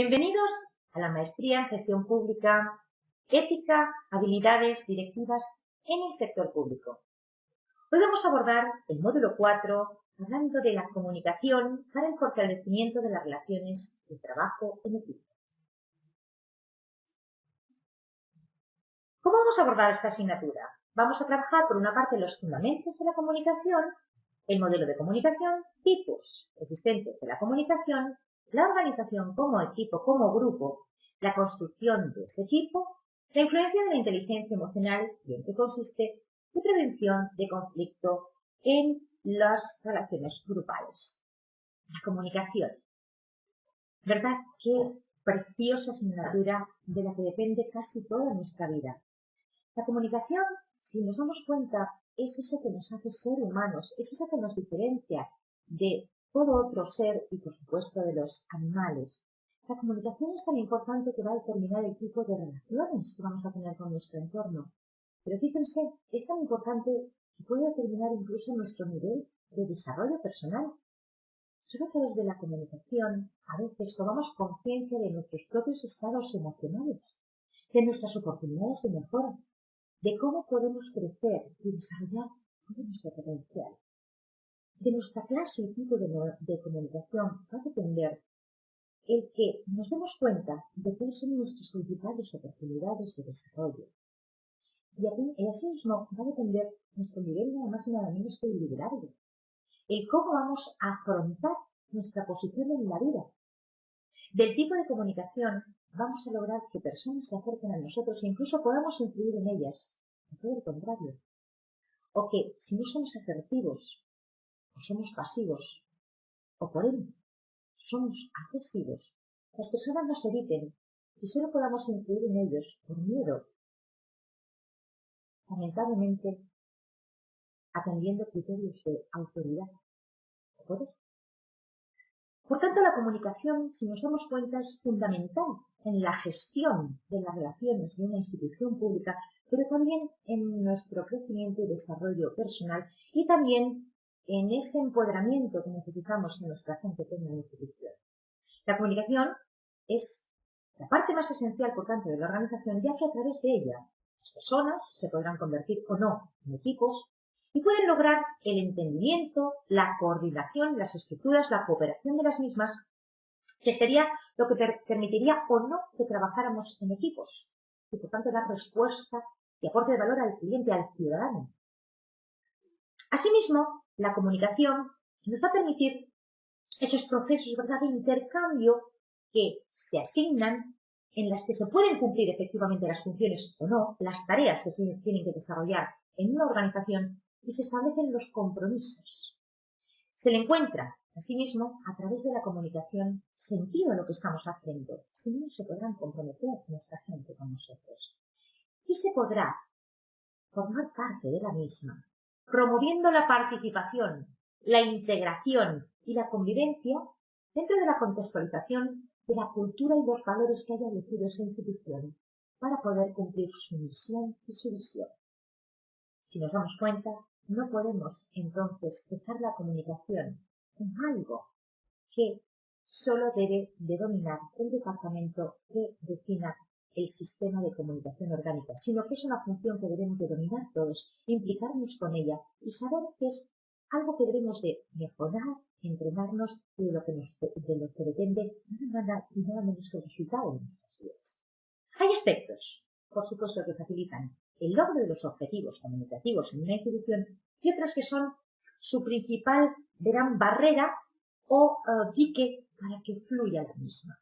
Bienvenidos a la Maestría en Gestión Pública, Ética, Habilidades Directivas en el Sector Público. Hoy vamos a abordar el módulo 4, hablando de la comunicación para el fortalecimiento de las relaciones de trabajo en equipo. ¿Cómo vamos a abordar esta asignatura? Vamos a trabajar por una parte los fundamentos de la comunicación, el modelo de comunicación, tipos existentes de la comunicación, la organización como equipo, como grupo, la construcción de ese equipo, la influencia de la inteligencia emocional y en qué consiste, y prevención de conflicto en las relaciones grupales. La comunicación. ¿Verdad? Qué preciosa asignatura de la que depende casi toda nuestra vida. La comunicación, si nos damos cuenta, es eso que nos hace ser humanos, es eso que nos diferencia de todo otro ser y, por supuesto, de los animales. La comunicación es tan importante que va a determinar el tipo de relaciones que vamos a tener con nuestro entorno. Pero fíjense, es tan importante que puede determinar incluso nuestro nivel de desarrollo personal. Solo a través de la comunicación, a veces tomamos conciencia de nuestros propios estados emocionales, de nuestras oportunidades de mejora, de cómo podemos crecer y desarrollar todo nuestro potencial. De nuestra clase y tipo de comunicación va a depender el que nos demos cuenta de cuáles son nuestras principales oportunidades de desarrollo. Y asimismo va a depender nuestro nivel nada más y nada menos que el liderazgo. El cómo vamos a afrontar nuestra posición en la vida. Del tipo de comunicación vamos a lograr que personas se acerquen a nosotros e incluso podamos influir en ellas. O todo lo contrario. O que si no somos asertivos, o somos pasivos, o por ende somos agresivos, las personas nos eviten y solo podamos influir en ellos por miedo, lamentablemente atendiendo criterios de autoridad o poder. Por tanto, la comunicación, si nos damos cuenta, es fundamental en la gestión de las relaciones de una institución pública, pero también en nuestro crecimiento y desarrollo personal y también en ese empoderamiento que necesitamos que nuestra gente tenga en la institución. La comunicación es la parte más esencial, por tanto, de la organización, ya que a través de ella las personas se podrán convertir o no en equipos y pueden lograr el entendimiento, la coordinación, las estructuras, la cooperación de las mismas, que sería lo que permitiría o no que trabajáramos en equipos y, por tanto, dar respuesta y aporte de valor al cliente, al ciudadano. Asimismo, la comunicación nos va a permitir esos procesos, ¿verdad?, de intercambio que se asignan, en las que se pueden cumplir efectivamente las funciones o no, las tareas que se tienen que desarrollar en una organización y se establecen los compromisos. Se le encuentra, asimismo, a través de la comunicación, sentido a lo que estamos haciendo. Si no, se podrán comprometer nuestra gente con nosotros. Y se podrá formar parte de la misma, promoviendo la participación, la integración y la convivencia dentro de la contextualización de la cultura y los valores que haya elegido esa institución para poder cumplir su misión y su visión. Si nos damos cuenta, no podemos entonces dejar la comunicación en algo que solo debe de dominar el departamento que defina el sistema de comunicación orgánica, sino que es una función que debemos de dominar todos, implicarnos con ella y saber que es algo que debemos de mejorar, entrenarnos y de lo que depende nada menos que el resultado de nuestras vidas. Hay aspectos, por supuesto, que facilitan el logro de los objetivos comunicativos en una institución y otros que son su principal, verán, barrera o dique para que fluya la misma.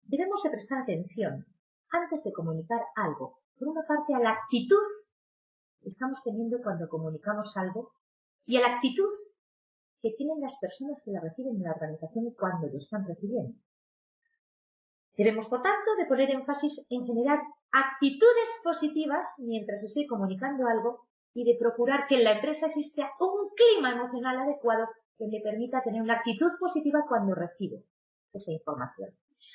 Debemos de prestar atención antes de comunicar algo, por una parte, a la actitud que estamos teniendo cuando comunicamos algo y a la actitud que tienen las personas que la reciben en la organización y cuando lo están recibiendo. Debemos, por tanto, de poner énfasis en generar actitudes positivas mientras estoy comunicando algo y de procurar que en la empresa exista un clima emocional adecuado que me permita tener una actitud positiva cuando recibo esa información.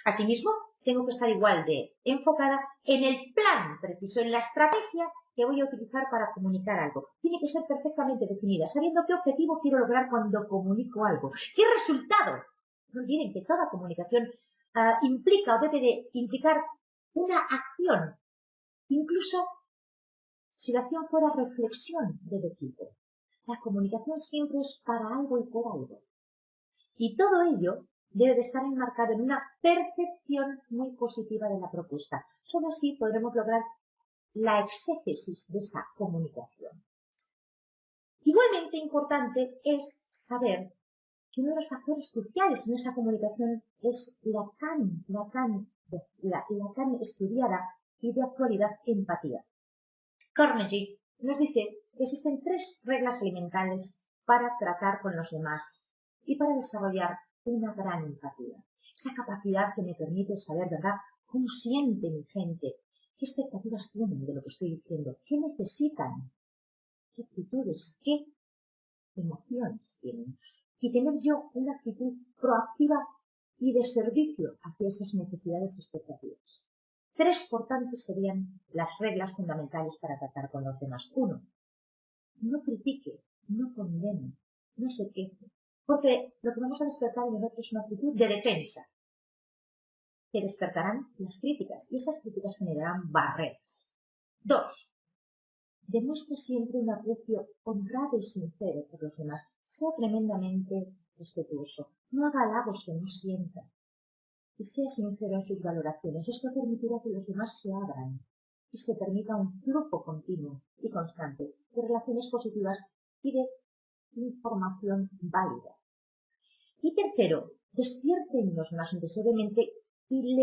Asimismo, tengo que estar igual de enfocada en el plan preciso, en la estrategia que voy a utilizar para comunicar algo. Tiene que ser perfectamente definida, sabiendo qué objetivo quiero lograr cuando comunico algo, qué resultado. No olviden que toda comunicación implica o debe de implicar una acción, incluso si la acción fuera reflexión del equipo. La comunicación siempre es para algo y por algo. Y todo ello debe de estar enmarcado en una percepción muy positiva de la propuesta. Solo así podremos lograr la exégesis de esa comunicación. Igualmente importante es saber que uno de los factores cruciales en esa comunicación es la tan estudiada y de actualidad empatía. Carnegie nos dice que existen 3 reglas elementales para tratar con los demás y para desarrollar una gran empatía. Esa capacidad que me permite saber, ¿verdad?, cómo siente mi gente, qué expectativas tienen de lo que estoy diciendo, qué necesitan, qué actitudes, qué emociones tienen. Y tener yo una actitud proactiva y de servicio hacia esas necesidades y expectativas. 3, por tanto, serían las reglas fundamentales para tratar con los demás. 1. No critique, no condene, no se queje, porque lo que vamos a despertar en nosotros es una actitud de defensa, que despertarán las críticas, y esas críticas generarán barreras. 2. Demuestre siempre un aprecio honrado y sincero por los demás. Sea tremendamente respetuoso. No haga halagos que no sienta. Y sea sincero en sus valoraciones. Esto permitirá que los demás se abran y se permita un flujo continuo y constante de relaciones positivas y de información válida. Y tercero, despiértenos más intensamente y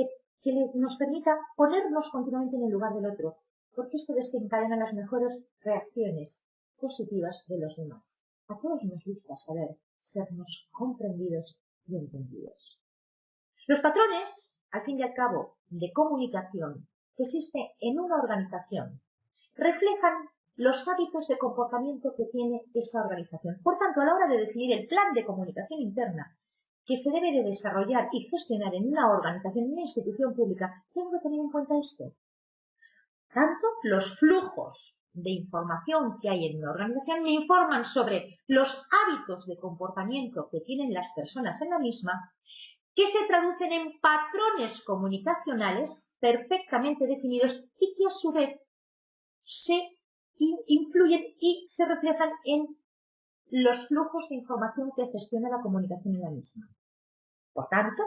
nos permita ponernos continuamente en el lugar del otro, porque esto desencadena las mejores reacciones positivas de los demás. A todos nos gusta saber sernos comprendidos y entendidos. Los patrones, al fin y al cabo, de comunicación que existen en una organización reflejan los hábitos de comportamiento que tiene esa organización. Por tanto, a la hora de definir el plan de comunicación interna que se debe de desarrollar y gestionar en una organización, en una institución pública, tengo que tener en cuenta esto. Tanto los flujos de información que hay en una organización me informan sobre los hábitos de comportamiento que tienen las personas en la misma, que se traducen en patrones comunicacionales perfectamente definidos y que a su vez se influyen y se reflejan en los flujos de información que gestiona la comunicación en la misma. Por tanto,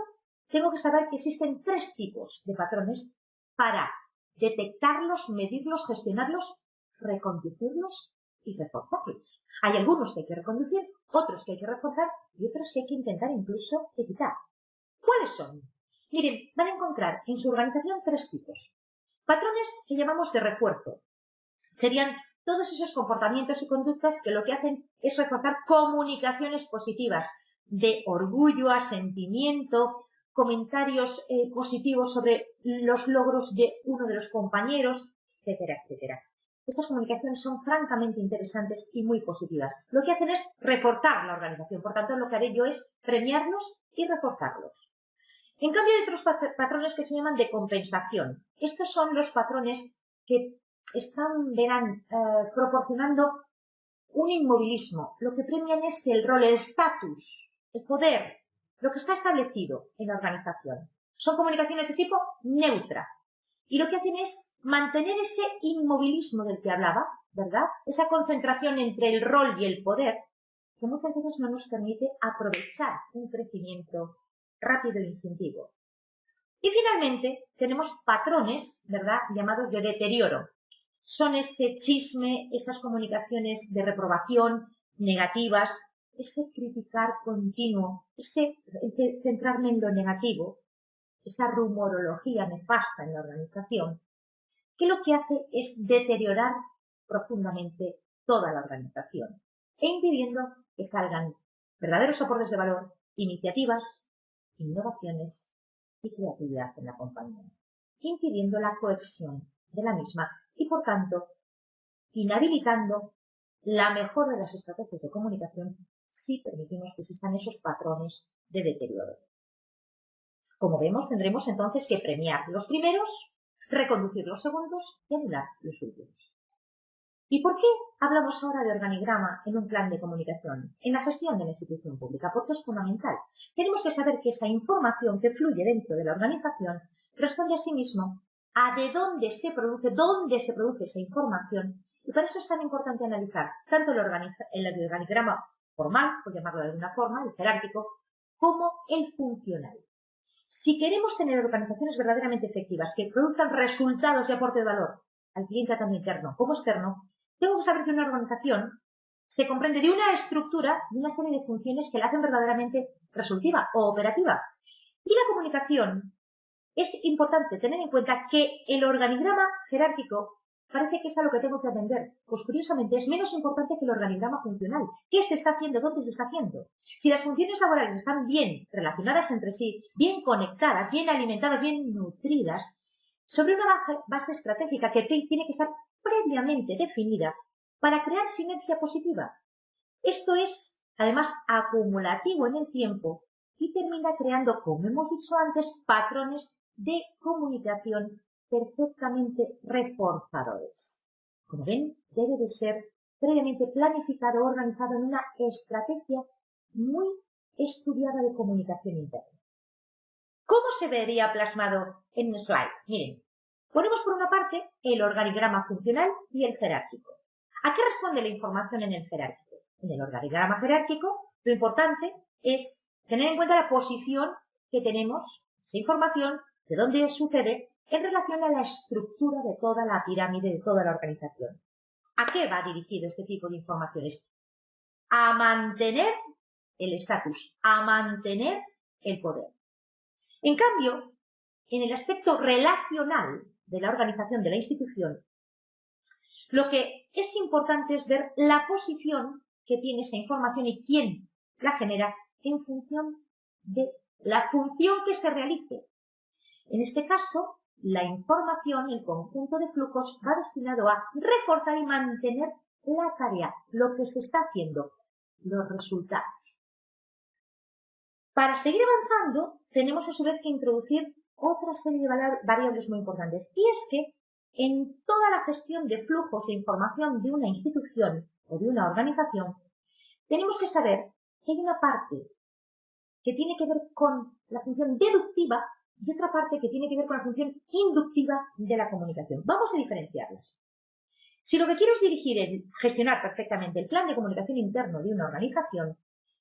tengo que saber que existen 3 tipos de patrones para detectarlos, medirlos, gestionarlos, reconducirlos y reforzarlos. Hay algunos que hay que reconducir, otros que hay que reforzar y otros que hay que intentar incluso evitar. ¿Cuáles son? Miren, van a encontrar en su organización 3 tipos. Patrones que llamamos de refuerzo. Serían todos esos comportamientos y conductas que lo que hacen es reforzar comunicaciones positivas de orgullo, asentimiento, comentarios positivos sobre los logros de uno de los compañeros, etcétera, etcétera. Estas comunicaciones son francamente interesantes y muy positivas. Lo que hacen es reforzar la organización. Por tanto, lo que haré yo es premiarlos y reforzarlos. En cambio, hay otros patrones que se llaman de compensación. Estos son los patrones que verán, proporcionando un inmovilismo. Lo que premian es el rol, el estatus, el poder, lo que está establecido en la organización. Son comunicaciones de tipo neutra. Y lo que hacen es mantener ese inmovilismo del que hablaba, ¿verdad? Esa concentración entre el rol y el poder, que muchas veces no nos permite aprovechar un crecimiento rápido e instintivo. Y finalmente tenemos patrones, ¿verdad?, llamados de deterioro. Son ese chisme, esas comunicaciones de reprobación negativas, ese criticar continuo, ese centrarme en lo negativo, esa rumorología nefasta en la organización, que lo que hace es deteriorar profundamente toda la organización e impidiendo que salgan verdaderos aportes de valor, iniciativas, innovaciones y creatividad en la compañía, impidiendo la cohesión de la misma y, por tanto, inhabilitando la mejor de las estrategias de comunicación si permitimos que existan esos patrones de deterioro. Como vemos, tendremos entonces que premiar los primeros, reconducir los segundos y anular los últimos. ¿Y por qué hablamos ahora de organigrama en un plan de comunicación, en la gestión de la institución pública? Porque es fundamental. Tenemos que saber que esa información que fluye dentro de la organización responde a sí mismo a de dónde se produce esa información. Y por eso es tan importante analizar tanto el organigrama formal, por llamarlo de alguna forma, el jerárquico, como el funcional. Si queremos tener organizaciones verdaderamente efectivas que produzcan resultados de aporte de valor al cliente tanto interno como externo, tengo que saber que una organización se comprende de una estructura, de una serie de funciones que la hacen verdaderamente resolutiva o operativa. Y la comunicación, es importante tener en cuenta que el organigrama jerárquico parece que es a lo que tengo que atender. Pues curiosamente es menos importante que el organigrama funcional. ¿Qué se está haciendo? ¿Dónde se está haciendo? Si las funciones laborales están bien relacionadas entre sí, bien conectadas, bien alimentadas, bien nutridas, sobre una base estratégica que tiene que estar previamente definida para crear sinergia positiva. Esto es, además, acumulativo en el tiempo y termina creando, como hemos dicho antes, patrones de comunicación perfectamente reforzadores. Como ven, debe de ser previamente planificado, organizado en una estrategia muy estudiada de comunicación interna. ¿Cómo se vería plasmado en un slide? Miren, ponemos por una parte el organigrama funcional y el jerárquico. ¿A qué responde la información en el jerárquico? En el organigrama jerárquico, lo importante es tener en cuenta la posición que tenemos, esa información, de dónde sucede, en relación a la estructura de toda la pirámide, de toda la organización. ¿A qué va dirigido este tipo de informaciones? A mantener el estatus, a mantener el poder. En cambio, en el aspecto relacional de la organización de la institución, lo que es importante es ver la posición que tiene esa información y quién la genera en función de la función que se realice. En este caso, la información, el conjunto de flujos, va destinado a reforzar y mantener la tarea, lo que se está haciendo, los resultados. Para seguir avanzando, tenemos a su vez que introducir otra serie de variables muy importantes. Y es que en toda la gestión de flujos de información de una institución o de una organización, tenemos que saber que hay una parte que tiene que ver con la función deductiva y otra parte que tiene que ver con la función inductiva de la comunicación. Vamos a diferenciarlas. Si lo que quiero es gestionar perfectamente el plan de comunicación interno de una organización,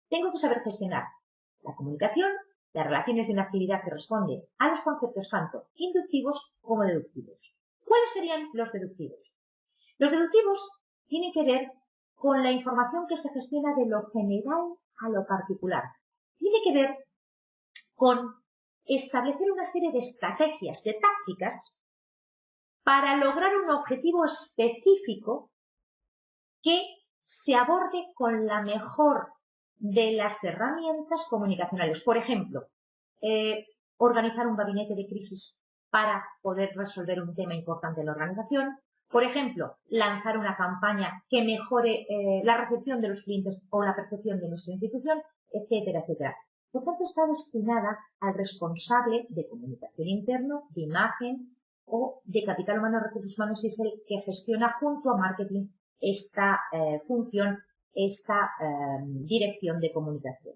tengo que saber gestionar la comunicación, las relaciones de una actividad que responde a los conceptos tanto inductivos como deductivos. ¿Cuáles serían los deductivos? Los deductivos tienen que ver con la información que se gestiona de lo general a lo particular. Tiene que ver con establecer una serie de estrategias, de tácticas, para lograr un objetivo específico que se aborde con la mejor de las herramientas comunicacionales. Por ejemplo, organizar un gabinete de crisis para poder resolver un tema importante en la organización. Por ejemplo, lanzar una campaña que mejore la recepción de los clientes o la percepción de nuestra institución, etcétera, etcétera. Por tanto, está destinada al responsable de comunicación interno, de imagen o de capital humano, recursos humanos, y es el que gestiona junto a marketing esta función, esta dirección de comunicación.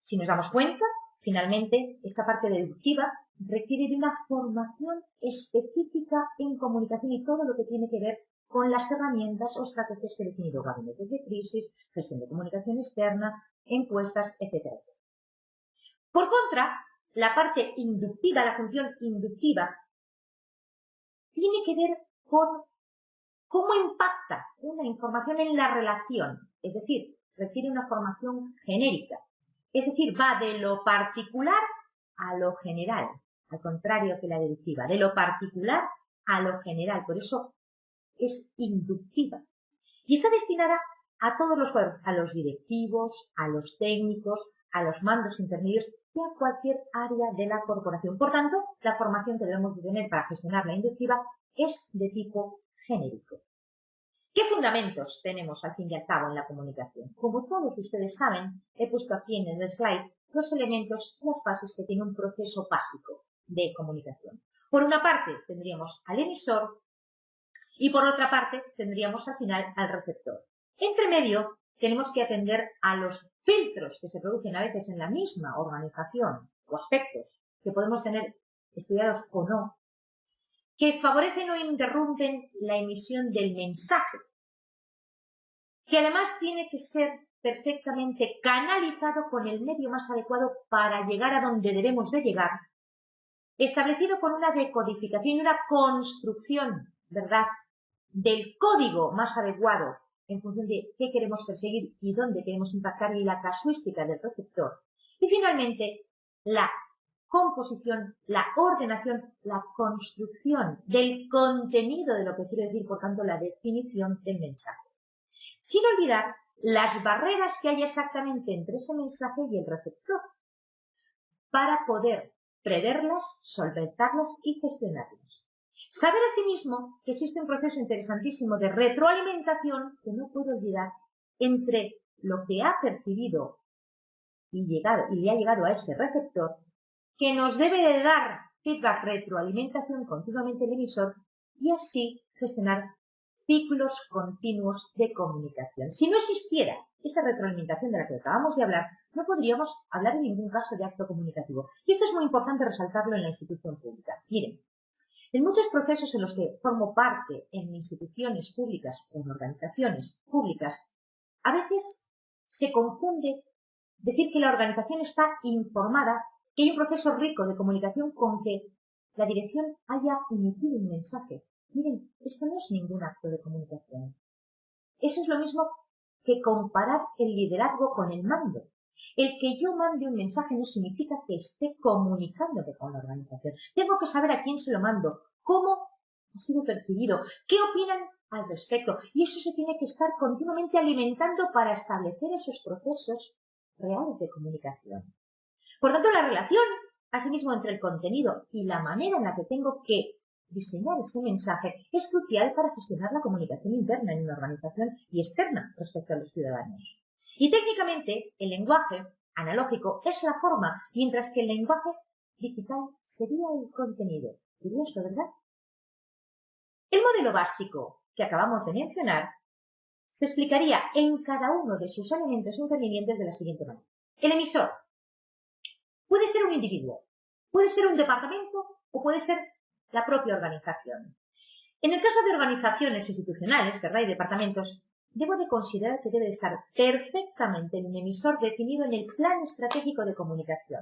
Si nos damos cuenta, finalmente, esta parte deductiva requiere de una formación específica en comunicación y todo lo que tiene que ver con las herramientas o estrategias que he definido, gabinetes de crisis, gestión de comunicación externa, encuestas, etcétera. Por contra, la parte inductiva, la función inductiva, tiene que ver con cómo impacta una información en la relación, es decir, requiere una formación genérica, es decir, va de lo particular a lo general, al contrario que la deductiva, de lo particular a lo general, por eso es inductiva. Y está destinada a todos los cuadros, a los directivos, a los técnicos, a los mandos intermedios y a cualquier área de la corporación. Por tanto, la formación que debemos de tener para gestionar la inductiva es de tipo genérico. ¿Qué fundamentos tenemos al fin y al cabo en la comunicación? Como todos ustedes saben, he puesto aquí en el slide los elementos, las fases que tiene un proceso básico de comunicación. Por una parte, tendríamos al emisor, Y por otra parte, tendríamos al final al receptor. Entre medio, tenemos que atender a los filtros que se producen a veces en la misma organización o aspectos que podemos tener estudiados o no, que favorecen o interrumpen la emisión del mensaje, que además tiene que ser perfectamente canalizado con el medio más adecuado para llegar a donde debemos de llegar, establecido con una decodificación y una construcción, ¿verdad?, del código más adecuado en función de qué queremos perseguir y dónde queremos impactar y la casuística del receptor. Y finalmente, la composición, la ordenación, la construcción del contenido de lo que quiero decir, por tanto, la definición del mensaje. Sin olvidar las barreras que hay exactamente entre ese mensaje y el receptor, para poder preverlas, solventarlas y gestionarlas. Saber asimismo que existe un proceso interesantísimo de retroalimentación que no puedo olvidar entre lo que ha percibido y le ha llegado a ese receptor, que nos debe de dar feedback, retroalimentación continuamente el emisor, y así gestionar ciclos continuos de comunicación. Si no existiera esa retroalimentación de la que acabamos de hablar, no podríamos hablar en ningún caso de acto comunicativo. Y esto es muy importante resaltarlo en la institución pública. Miren, en muchos procesos en los que formo parte en instituciones públicas o en organizaciones públicas, a veces se confunde decir que la organización está informada, que hay un proceso rico de comunicación con que la dirección haya emitido un mensaje. Miren, esto no es ningún acto de comunicación. Eso es lo mismo que comparar el liderazgo con el mando. El que yo mande un mensaje no significa que esté comunicándome con la organización. Tengo que saber a quién se lo mando, cómo ha sido percibido, qué opinan al respecto. Y eso se tiene que estar continuamente alimentando para establecer esos procesos reales de comunicación. Por tanto, la relación, asimismo, entre el contenido y la manera en la que tengo que diseñar ese mensaje es crucial para gestionar la comunicación interna en una organización y externa respecto a los ciudadanos. Y técnicamente, el lenguaje analógico es la forma, mientras que el lenguaje digital sería el contenido. Curioso, ¿verdad? El modelo básico que acabamos de mencionar se explicaría en cada uno de sus elementos intervinientes de la siguiente manera. El emisor puede ser un individuo, puede ser un departamento o puede ser la propia organización. En el caso de organizaciones institucionales, ¿verdad?, y departamentos, debo de considerar que debe estar perfectamente el emisor definido en el plan estratégico de comunicación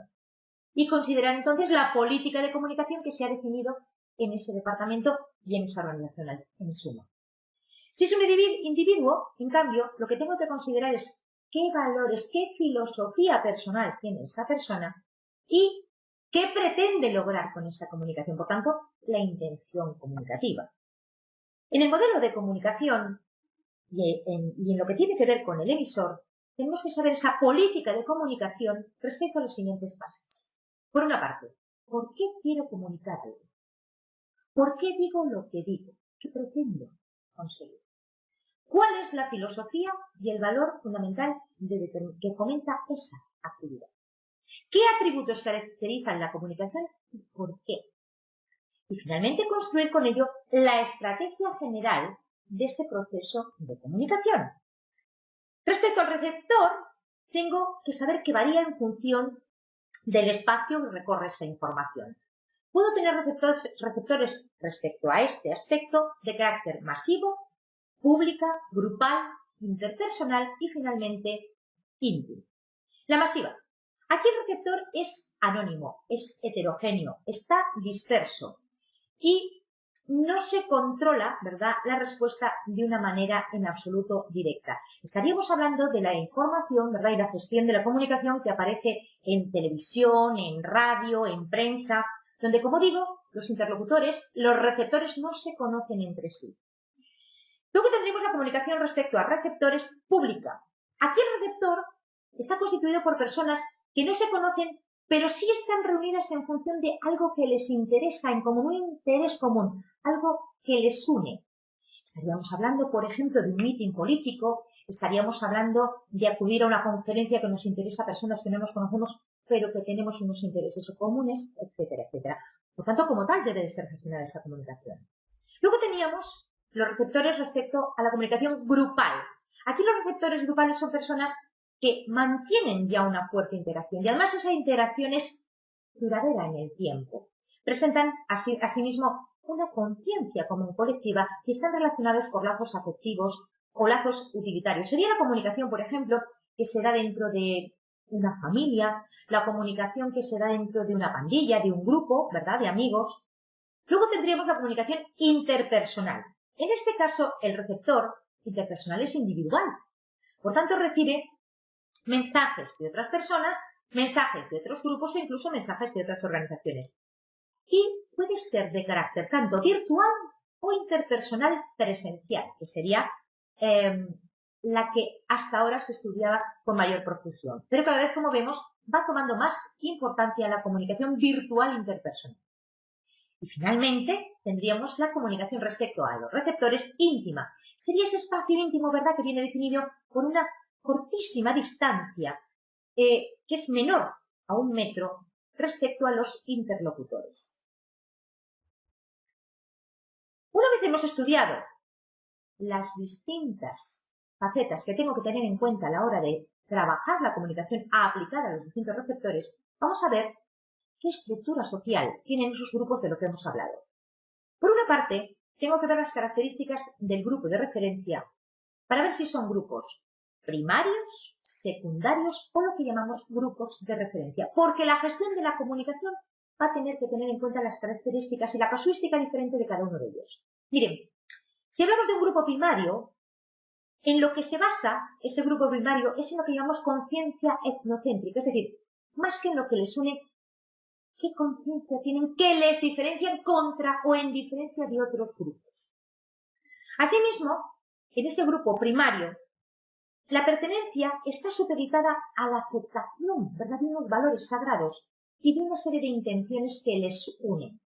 y considerar entonces la política de comunicación que se ha definido en ese departamento y en esa organización en suma. Si es un individuo, en cambio, lo que tengo que considerar es qué valores, qué filosofía personal tiene esa persona y qué pretende lograr con esa comunicación, por tanto, la intención comunicativa. En el modelo de comunicación y en lo que tiene que ver con el emisor, tenemos que saber esa política de comunicación respecto a los siguientes pasos. Por una parte, ¿por qué quiero comunicar algo? ¿Por qué digo lo que digo? ¿Qué pretendo conseguir? ¿Cuál es la filosofía y el valor fundamental que fomenta esa actividad? ¿Qué atributos caracterizan la comunicación y por qué? Y finalmente construir con ello la estrategia general de ese proceso de comunicación. Respecto al receptor, tengo que saber que varía en función del espacio que recorre esa información. Puedo tener receptores respecto a este aspecto de carácter masivo, pública, grupal, interpersonal y finalmente íntimo. La masiva. Aquí el receptor es anónimo, es heterogéneo, está disperso y no se controla, ¿verdad?, la respuesta de una manera en absoluto directa. Estaríamos hablando de la información, ¿verdad?, y la gestión de la comunicación que aparece en televisión, en radio, en prensa, donde, como digo, los interlocutores, los receptores no se conocen entre sí. Luego tendremos la comunicación respecto a receptores pública. Aquí el receptor está constituido por personas que no se conocen, pero sí están reunidas en función de algo que les interesa en común, un interés común, algo que les une. Estaríamos hablando, por ejemplo, de un mitin político, estaríamos hablando de acudir a una conferencia que nos interesa a personas que no nos conocemos, pero que tenemos unos intereses comunes, etcétera, etcétera. Por tanto, como tal, debe de ser gestionada esa comunicación. Luego teníamos los receptores respecto a la comunicación grupal. Aquí los receptores grupales son personas que mantienen ya una fuerte interacción y además esa interacción es duradera en el tiempo. Presentan asimismo una conciencia común colectiva y están relacionados por lazos afectivos o lazos utilitarios. Sería la comunicación, por ejemplo, que se da dentro de una familia, la comunicación que se da dentro de una pandilla, de un grupo, ¿verdad?, de amigos. Luego tendríamos la comunicación interpersonal. En este caso, el receptor interpersonal es individual. Por tanto, recibe mensajes de otras personas, mensajes de otros grupos o incluso mensajes de otras organizaciones. Y puede ser de carácter tanto virtual o interpersonal presencial, que sería la que hasta ahora se estudiaba con mayor profusión. Pero cada vez, como vemos, va tomando más importancia la comunicación virtual interpersonal. Y finalmente tendríamos la comunicación respecto a los receptores íntima. Sería ese espacio íntimo, ¿verdad?, que viene definido por una cortísima distancia que es menor a 1 metro respecto a los interlocutores. Una vez hemos estudiado las distintas facetas que tengo que tener en cuenta a la hora de trabajar la comunicación aplicada a los distintos receptores, vamos a ver qué estructura social tienen esos grupos de lo que hemos hablado. Por una parte, tengo que ver las características del grupo de referencia para ver si son grupos primarios, secundarios o lo que llamamos grupos de referencia, porque la gestión de la comunicación va a tener que tener en cuenta las características y la casuística diferente de cada uno de ellos. Miren, si hablamos de un grupo primario, en lo que se basa ese grupo primario es en lo que llamamos conciencia etnocéntrica, es decir, más que en lo que les une, qué conciencia tienen, qué les diferencian contra o en diferencia de otros grupos. Asimismo, en ese grupo primario, la pertenencia está supeditada a la aceptación, ¿verdad?, de unos valores sagrados y de una serie de intenciones que les unen.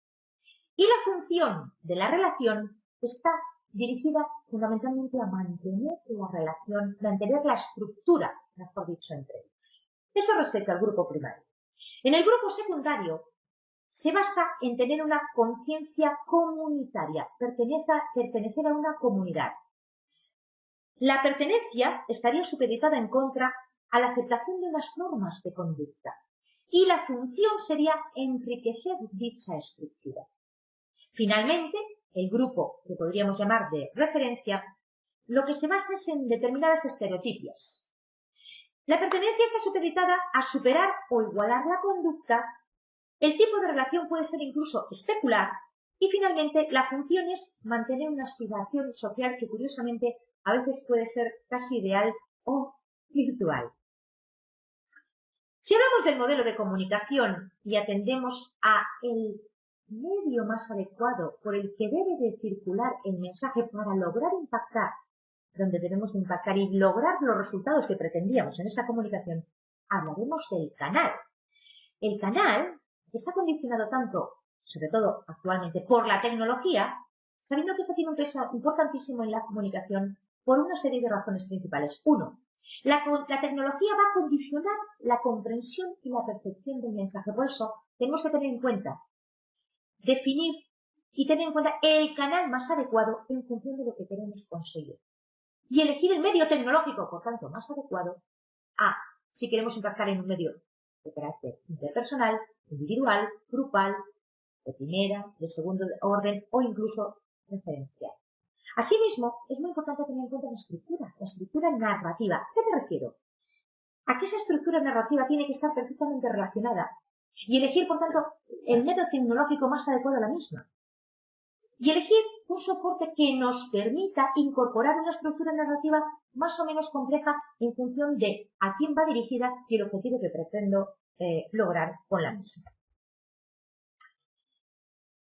Y la función de la relación está dirigida fundamentalmente a mantener la relación, mantener la estructura, mejor dicho, entre ellos. Eso respecto al grupo primario. En el grupo secundario se basa en tener una conciencia comunitaria, pertenecer a una comunidad. La pertenencia estaría supeditada en contra a la aceptación de unas normas de conducta y la función sería enriquecer dicha estructura. Finalmente, el grupo que podríamos llamar de referencia, lo que se basa es en determinadas estereotipias. La pertenencia está supeditada a superar o igualar la conducta, el tipo de relación puede ser incluso especular y finalmente la función es mantener una aspiración social que curiosamente a veces puede ser casi ideal o virtual. Si hablamos del modelo de comunicación y atendemos a el medio más adecuado por el que debe de circular el mensaje para lograr impactar donde debemos de impactar y lograr los resultados que pretendíamos en esa comunicación, hablaremos del canal. El canal está condicionado tanto, sobre todo actualmente, por la tecnología, sabiendo que esto tiene un peso importantísimo en la comunicación por una serie de razones principales. Uno, la tecnología va a condicionar la comprensión y la percepción del mensaje. Por eso tenemos que tener en cuenta, definir y tener en cuenta el canal más adecuado en función de lo que queremos conseguir. Y elegir el medio tecnológico, por tanto, más adecuado si queremos impactar en un medio de carácter interpersonal, individual, grupal, de primera, de segundo orden o incluso referencial. Asimismo, es muy importante tener en cuenta la estructura narrativa. ¿A qué me refiero? A que esa estructura narrativa tiene que estar perfectamente relacionada y elegir, por tanto, el método tecnológico más adecuado a la misma. Y elegir un soporte que nos permita incorporar una estructura narrativa más o menos compleja en función de a quién va dirigida y el objetivo que pretendo lograr con la misma.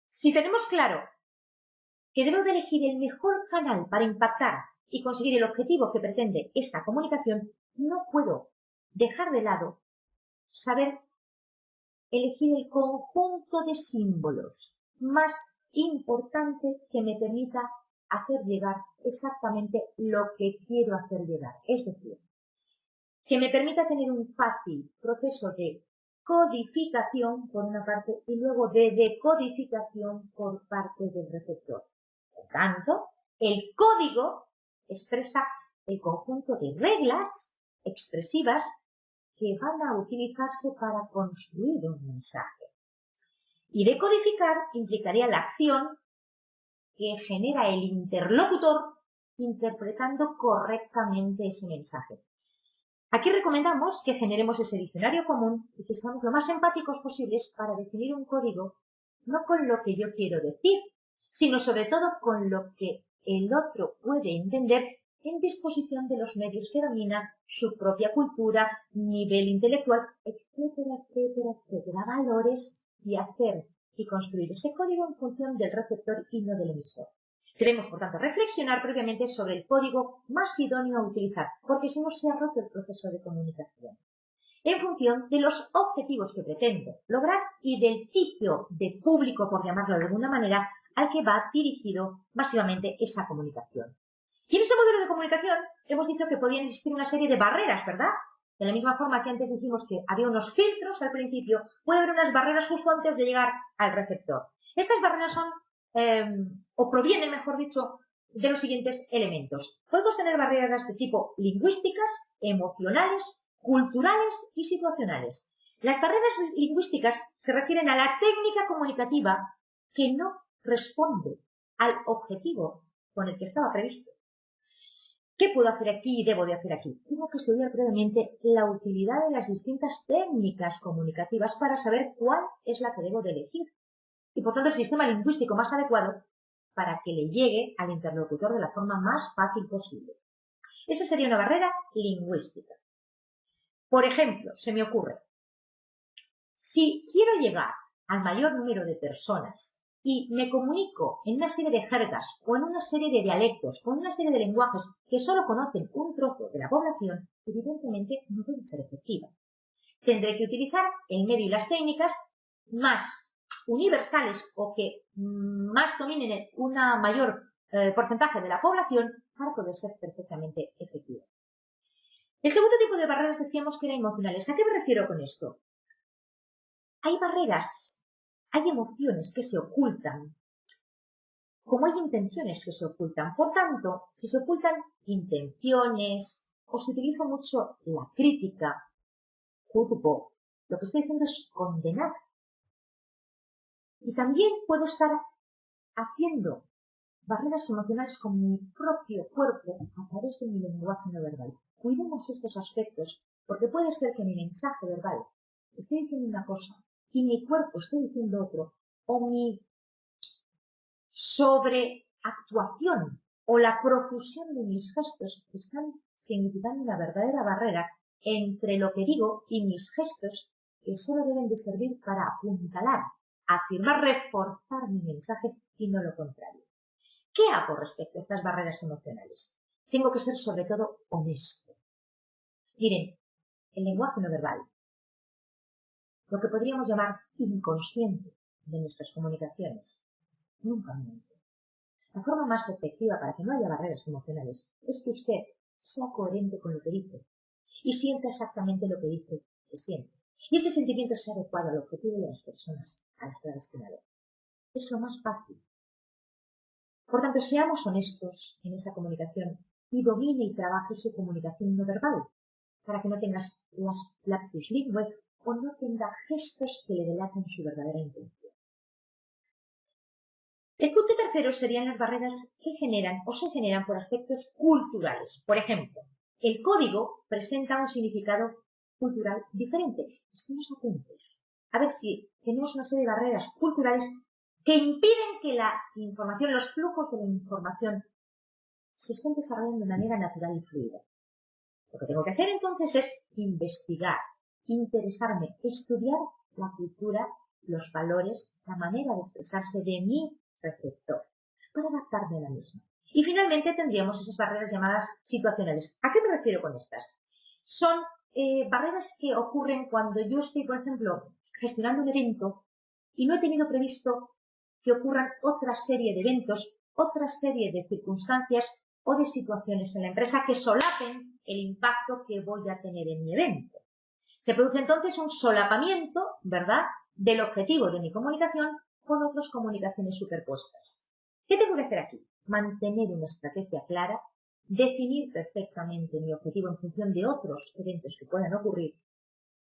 Si tenemos claro que debo de elegir el mejor canal para impactar y conseguir el objetivo que pretende esa comunicación, no puedo dejar de lado saber elegir el conjunto de símbolos más importante que me permita hacer llegar exactamente lo que quiero hacer llegar. Es decir, que me permita tener un fácil proceso de codificación por una parte y luego de decodificación por parte del receptor. Por tanto, El código expresa el conjunto de reglas expresivas que van a utilizarse para construir un mensaje. Y decodificar implicaría la acción que genera el interlocutor interpretando correctamente ese mensaje. Aquí recomendamos que generemos ese diccionario común y que seamos lo más empáticos posibles para definir un código, no con lo que yo quiero decir, sino sobre todo con lo que el otro puede entender en disposición de los medios que domina, su propia cultura, nivel intelectual, etcétera, etcétera, etcétera, valores, y hacer y construir ese código en función del receptor y no del emisor. Debemos, por tanto, reflexionar previamente sobre el código más idóneo a utilizar, porque si no se ha roto el proceso de comunicación, en función de los objetivos que pretendo lograr y del tipo de público, por llamarlo de alguna manera, al que va dirigido masivamente esa comunicación. Y en ese modelo de comunicación hemos dicho que podían existir una serie de barreras, ¿verdad? De la misma forma que antes dijimos que había unos filtros al principio, puede haber unas barreras justo antes de llegar al receptor. Estas barreras son, o provienen, mejor dicho, de los siguientes elementos. Podemos tener barreras de tipo lingüísticas, emocionales, culturales y situacionales. Las barreras lingüísticas se refieren a la técnica comunicativa que no responde al objetivo con el que estaba previsto. ¿Qué puedo hacer aquí y debo de hacer aquí? Tengo que estudiar previamente la utilidad de las distintas técnicas comunicativas para saber cuál es la que debo de elegir y, por tanto, el sistema lingüístico más adecuado para que le llegue al interlocutor de la forma más fácil posible. Esa sería una barrera lingüística. Por ejemplo, se me ocurre, si quiero llegar al mayor número de personas y me comunico en una serie de jergas o en una serie de dialectos o en una serie de lenguajes que solo conocen un trozo de la población, evidentemente no puede ser efectiva. Tendré que utilizar el medio y las técnicas más universales o que más dominen un mayor porcentaje de la población para poder ser perfectamente efectiva. El segundo tipo de barreras decíamos que eran emocionales. ¿A qué me refiero con esto? Hay barreras, hay emociones que se ocultan, como hay intenciones que se ocultan. Por tanto, si se ocultan intenciones o se utiliza mucho la crítica, juzgo, lo que estoy diciendo es condenar. Y también puedo estar haciendo barreras emocionales con mi propio cuerpo a través de mi lenguaje no verbal. Cuidemos estos aspectos, porque puede ser que mi mensaje verbal esté diciendo una cosa y mi cuerpo esté diciendo otro, o mi sobreactuación o la profusión de mis gestos están significando una verdadera barrera entre lo que digo y mis gestos, que solo deben de servir para apuntalar, afirmar, reforzar mi mensaje y no lo contrario. ¿Qué hago respecto a estas barreras emocionales? Tengo que ser sobre todo honesto. Miren, el lenguaje no verbal, lo que podríamos llamar inconsciente de nuestras comunicaciones, nunca miente. La forma más efectiva para que no haya barreras emocionales es que usted sea coherente con lo que dice y sienta exactamente lo que dice que siente. Y ese sentimiento sea adecuado al objetivo de las personas a las que va destinado. Es lo más fácil. Por tanto, seamos honestos en esa comunicación y domine y trabaje su comunicación no verbal para que no tengas las lapsus linguae o no tenga gestos que le delaten su verdadera intención. El punto tercero serían las barreras que generan o se generan por aspectos culturales. Por ejemplo, el código presenta un significado cultural diferente. Estemos atentos a ver si tenemos una serie de barreras culturales que impiden que la información, los flujos de la información se estén desarrollando de manera natural y fluida. Lo que tengo que hacer entonces es investigar, interesarme, estudiar la cultura, los valores, la manera de expresarse de mi receptor, para adaptarme a la misma. Y finalmente tendríamos esas barreras llamadas situacionales. ¿A qué me refiero con estas? Son barreras que ocurren cuando yo estoy, por ejemplo, gestionando un evento y no he tenido previsto que ocurran otra serie de eventos, otra serie de circunstancias o de situaciones en la empresa que solapen el impacto que voy a tener en mi evento. Se produce entonces un solapamiento, ¿verdad?, del objetivo de mi comunicación con otras comunicaciones superpuestas. ¿Qué tengo que hacer aquí? mantener una estrategia clara, definir perfectamente mi objetivo en función de otros eventos que puedan ocurrir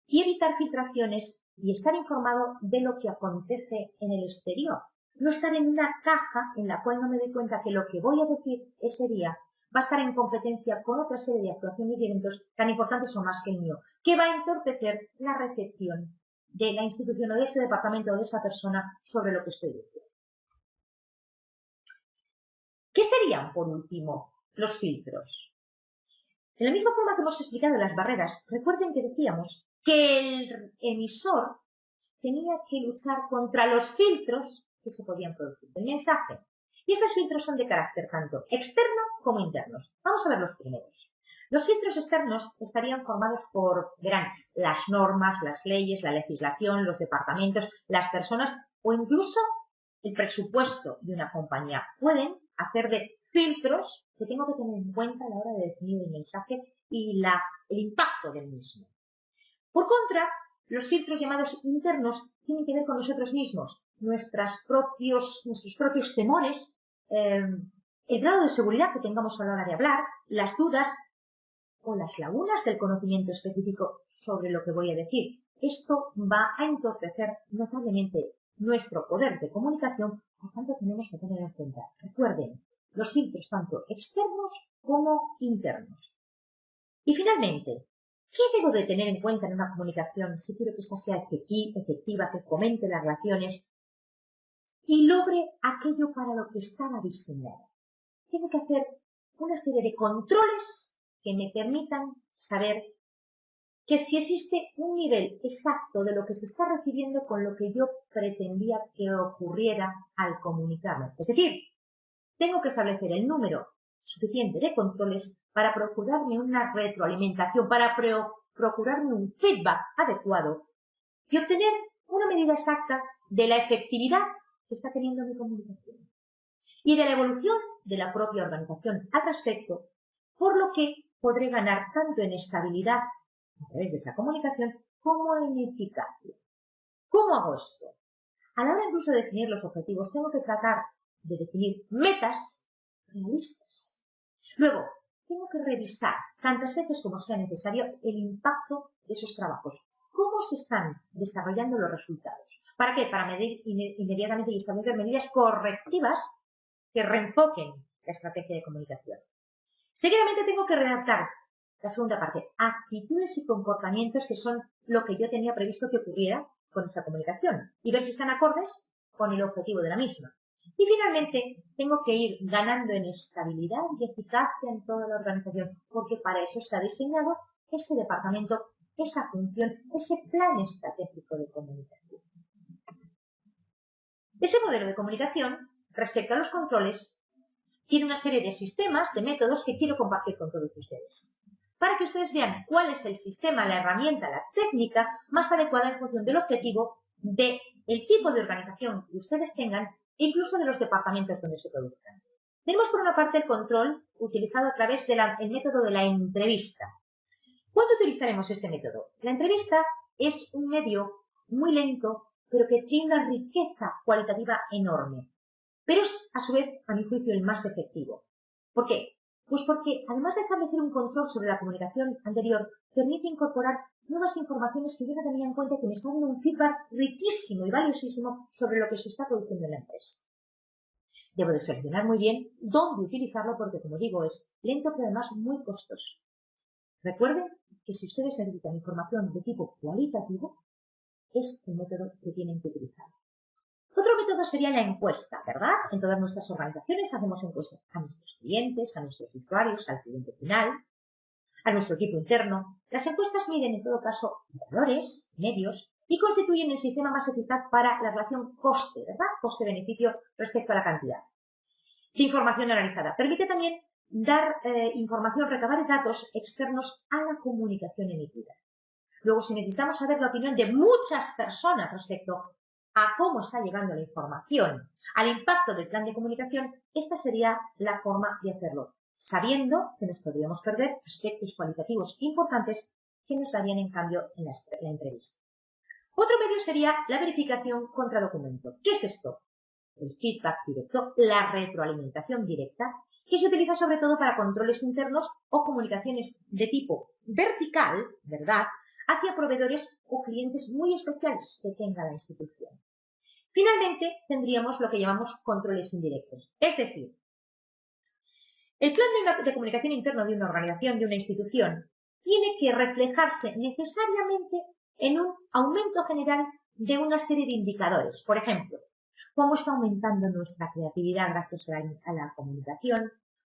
y evitar filtraciones y estar informado de lo que acontece en el exterior. No estar en una caja en la cual no me doy cuenta que lo que voy a decir ese día va a estar en competencia con otra serie de actuaciones y eventos tan importantes o más que el mío, que va a entorpecer la recepción de la institución o de ese departamento o de esa persona sobre lo que estoy diciendo. ¿Qué serían, por último, los filtros? De la misma forma que hemos explicado las barreras, recuerden que decíamos que el emisor tenía que luchar contra los filtros que se podían producir del mensaje. Y estos filtros son de carácter tanto externo como internos. Vamos a ver los primeros. Los filtros externos estarían formados por, verán, las normas, las leyes, la legislación, los departamentos, las personas o incluso el presupuesto de una compañía. Pueden hacer de filtros que tengo que tener en cuenta a la hora de definir el mensaje y el impacto del mismo. Por contra, los filtros llamados internos tienen que ver con nosotros mismos, nuestros propios temores, el grado de seguridad que tengamos a la hora de hablar, las dudas o las lagunas del conocimiento específico sobre lo que voy a decir. Esto va a entorpecer notablemente nuestro poder de comunicación, por tanto tenemos que tener en cuenta, recuerden, los filtros tanto externos como internos. Y finalmente, ¿qué debo de tener en cuenta en una comunicación si quiero que ésta sea efectiva, que fomente las relaciones y logre aquello para lo que estaba diseñada? Tengo que hacer una serie de controles que me permitan saber que si existe un nivel exacto de lo que se está recibiendo con lo que yo pretendía que ocurriera al comunicarme. Es decir, tengo que establecer el número suficiente de controles para procurarme una retroalimentación, para procurarme un feedback adecuado y obtener una medida exacta de la efectividad que está teniendo mi comunicación y de la evolución de la propia organización al respecto, por lo que podré ganar tanto en estabilidad a través de esa comunicación como en eficacia. ¿Cómo hago esto? A la hora incluso de definir los objetivos, tengo que tratar de definir metas realistas. Luego, tengo que revisar tantas veces como sea necesario el impacto de esos trabajos. ¿Cómo se están desarrollando los resultados? ¿Para qué? Para medir inmediatamente y establecer medidas correctivas que reenfoquen la estrategia de comunicación. Seguidamente tengo que redactar la segunda parte, actitudes y comportamientos que son lo que yo tenía previsto que ocurriera con esa comunicación y ver si están acordes con el objetivo de la misma. Y finalmente, tengo que ir ganando en estabilidad y eficacia en toda la organización, porque para eso está diseñado ese departamento, esa función, ese plan estratégico de comunicación. Ese modelo de comunicación, respecto a los controles, tiene una serie de sistemas, de métodos que quiero compartir con todos ustedes, para que ustedes vean cuál es el sistema, la herramienta, la técnica más adecuada en función del objetivo, del tipo de organización que ustedes tengan e incluso de los departamentos donde se produzcan. Tenemos por una parte el control utilizado a través del método de la entrevista. ¿Cuándo utilizaremos este método? La entrevista es un medio muy lento, pero que tiene una riqueza cualitativa enorme. Pero es, a su vez, a mi juicio, el más efectivo. ¿Por qué? Pues porque, además de establecer un control sobre la comunicación anterior, permite incorporar nuevas informaciones que yo no tenía en cuenta y que me están dando un feedback riquísimo y valiosísimo sobre lo que se está produciendo en la empresa. Debo de seleccionar muy bien dónde utilizarlo porque, como digo, es lento pero además muy costoso. Recuerden que si ustedes necesitan información de tipo cualitativo, es el método que tienen que utilizar. Otro método sería la encuesta, ¿verdad? En todas nuestras organizaciones hacemos encuestas a nuestros clientes, a nuestros usuarios, al cliente final, a nuestro equipo interno. Las encuestas miden, en todo caso, valores, medios y constituyen el sistema más eficaz para la relación coste, ¿verdad? Coste-beneficio respecto a la cantidad de información analizada. Permite también dar información, recabar datos externos a la comunicación emitida. Luego, si necesitamos saber la opinión de muchas personas respecto a cómo está llegando la información, al impacto del plan de comunicación, esta sería la forma de hacerlo, sabiendo que nos podríamos perder aspectos cualitativos importantes que nos darían en cambio en la entrevista. Otro medio sería la verificación contra documento. ¿Qué es esto? el feedback directo, la retroalimentación directa, que se utiliza sobre todo para controles internos o comunicaciones de tipo vertical, ¿verdad?, hacia proveedores o clientes muy especiales que tenga la institución. Finalmente, tendríamos lo que llamamos controles indirectos. Es decir, el plan de comunicación interno de una organización, de una institución, tiene que reflejarse necesariamente en un aumento general de una serie de indicadores. Por ejemplo, cómo está aumentando nuestra creatividad gracias a la comunicación,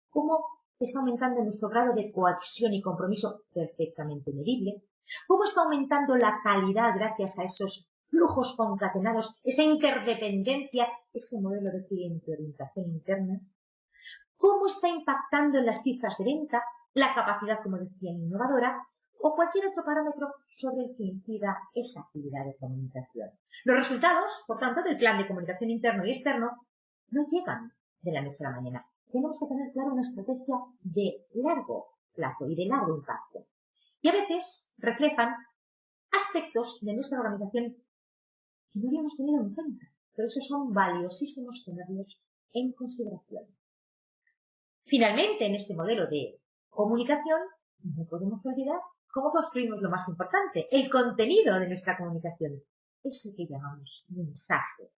cómo está aumentando nuestro grado de coacción y compromiso perfectamente medible, cómo está aumentando la calidad gracias a esos flujos concatenados, esa interdependencia, ese modelo de cliente orientación interna, cómo está impactando en las cifras de venta, la capacidad, como decía, innovadora, o cualquier otro parámetro sobre el que incida esa actividad de comunicación. Los resultados, por tanto, del plan de comunicación interno y externo no llegan de la noche a la mañana. Tenemos que tener claro una estrategia de largo plazo y de largo impacto. Y a veces reflejan aspectos de nuestra organización que no habíamos tenido en cuenta. Por eso son valiosísimos tenerlos en consideración. Finalmente, en este modelo de comunicación, no podemos olvidar cómo construimos lo más importante, el contenido de nuestra comunicación, ese que llamamos mensaje.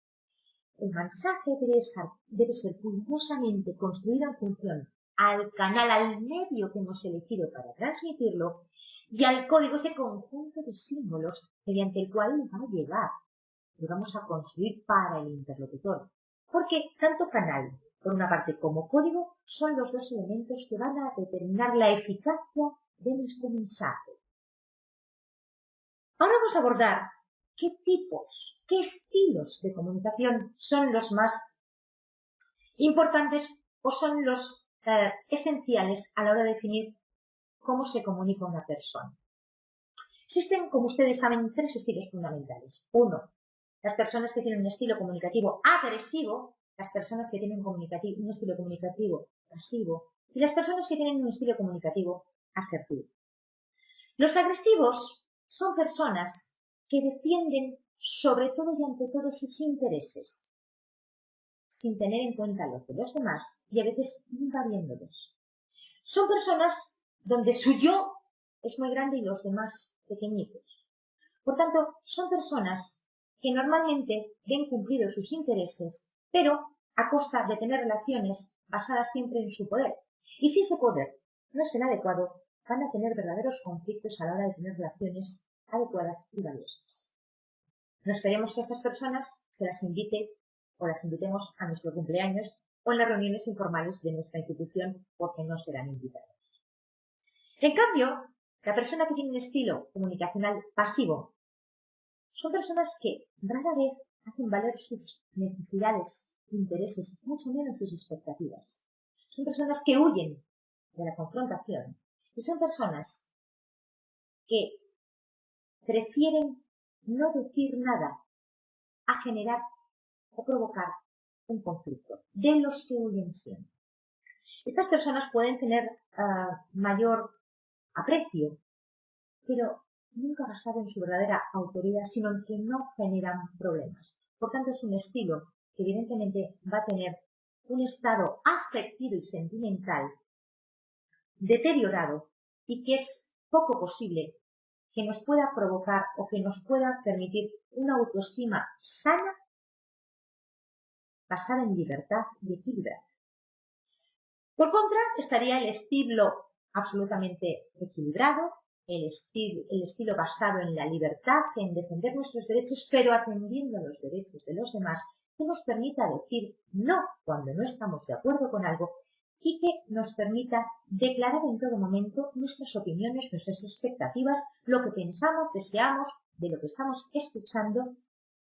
El mensaje debe ser cuidadosamente construido en función al canal, al medio que hemos elegido para transmitirlo y al código, ese conjunto de símbolos mediante el cual va a llegar, lo vamos a construir para el interlocutor. Porque tanto canal, por una parte, como código, son los dos elementos que van a determinar la eficacia de nuestro mensaje. Ahora vamos a abordar qué tipos, qué estilos de comunicación son los más importantes o son los esenciales a la hora de definir cómo se comunica una persona. Existen, como ustedes saben, tres estilos fundamentales. Uno, las personas que tienen un estilo comunicativo agresivo, las personas que tienen un estilo comunicativo pasivo y las personas que tienen un estilo comunicativo asertivo. Los agresivos son personas que defienden sobre todo y ante todo sus intereses, sin tener en cuenta los de los demás y a veces invadiéndolos. Son personas donde su yo es muy grande y los demás pequeñitos. Por tanto, son personas que normalmente ven cumplidos sus intereses, pero a costa de tener relaciones basadas siempre en su poder. Y si ese poder no es el adecuado, van a tener verdaderos conflictos a la hora de tener relaciones adecuadas y valiosas. No esperemos que a estas personas se las invite o las invitemos a nuestro cumpleaños o en las reuniones informales de nuestra institución porque no serán invitados. En cambio, la persona que tiene un estilo comunicacional pasivo son personas que rara vez hacen valer sus necesidades, intereses, mucho menos sus expectativas. Son personas que huyen de la confrontación y son personas que prefieren no decir nada a generar o provocar un conflicto, de los que huyen siempre. Estas personas pueden tener mayor aprecio, pero nunca basado en su verdadera autoridad, sino en que no generan problemas. Por tanto, es un estilo que evidentemente va a tener un estado afectivo y sentimental deteriorado y que es poco posible que nos pueda provocar o que nos pueda permitir una autoestima sana basada en libertad y equilibrio. Por contra, estaría el estilo absolutamente equilibrado, el estilo basado en la libertad, en defender nuestros derechos, pero atendiendo a los derechos de los demás, que nos permita decir no cuando no estamos de acuerdo con algo y que nos permita declarar en todo momento nuestras opiniones, nuestras expectativas, lo que pensamos, deseamos, de lo que estamos escuchando,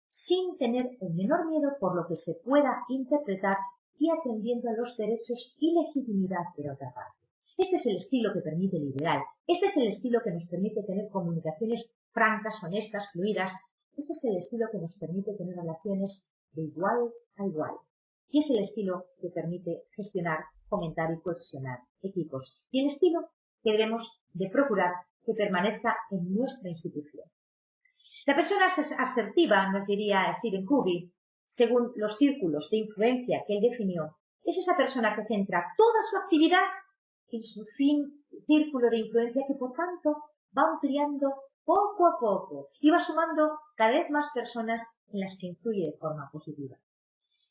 sin tener el menor miedo por lo que se pueda interpretar y atendiendo a los derechos y legitimidad de la otra parte. Este es el estilo que permite el ideal. Este es el estilo que nos permite tener comunicaciones francas, honestas, fluidas. Este es el estilo que nos permite tener relaciones de igual a igual. Y es el estilo que permite gestionar, fomentar y cohesionar equipos. Y el estilo que debemos de procurar que permanezca en nuestra institución. La persona asertiva, nos diría Stephen Covey, según los círculos de influencia que él definió, es esa persona que centra toda su actividad en su círculo de influencia, que por tanto va ampliando poco a poco y va sumando cada vez más personas en las que influye de forma positiva.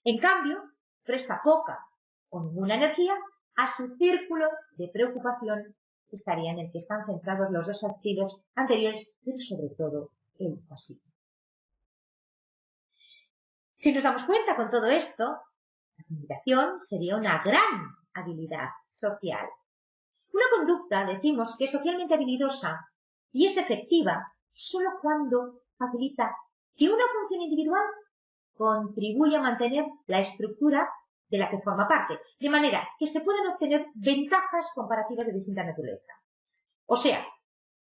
En cambio, presta poca o ninguna energía a su círculo de preocupación, que estaría en el que están centrados los dos activos anteriores, pero sobre todo el pasivo. Si nos damos cuenta con todo esto, la comunicación sería una gran habilidad social. Una conducta, decimos, que es socialmente habilidosa y es efectiva solo cuando facilita que una función individual contribuye a mantener la estructura de la que forma parte, de manera que se pueden obtener ventajas comparativas de distinta naturaleza. O sea,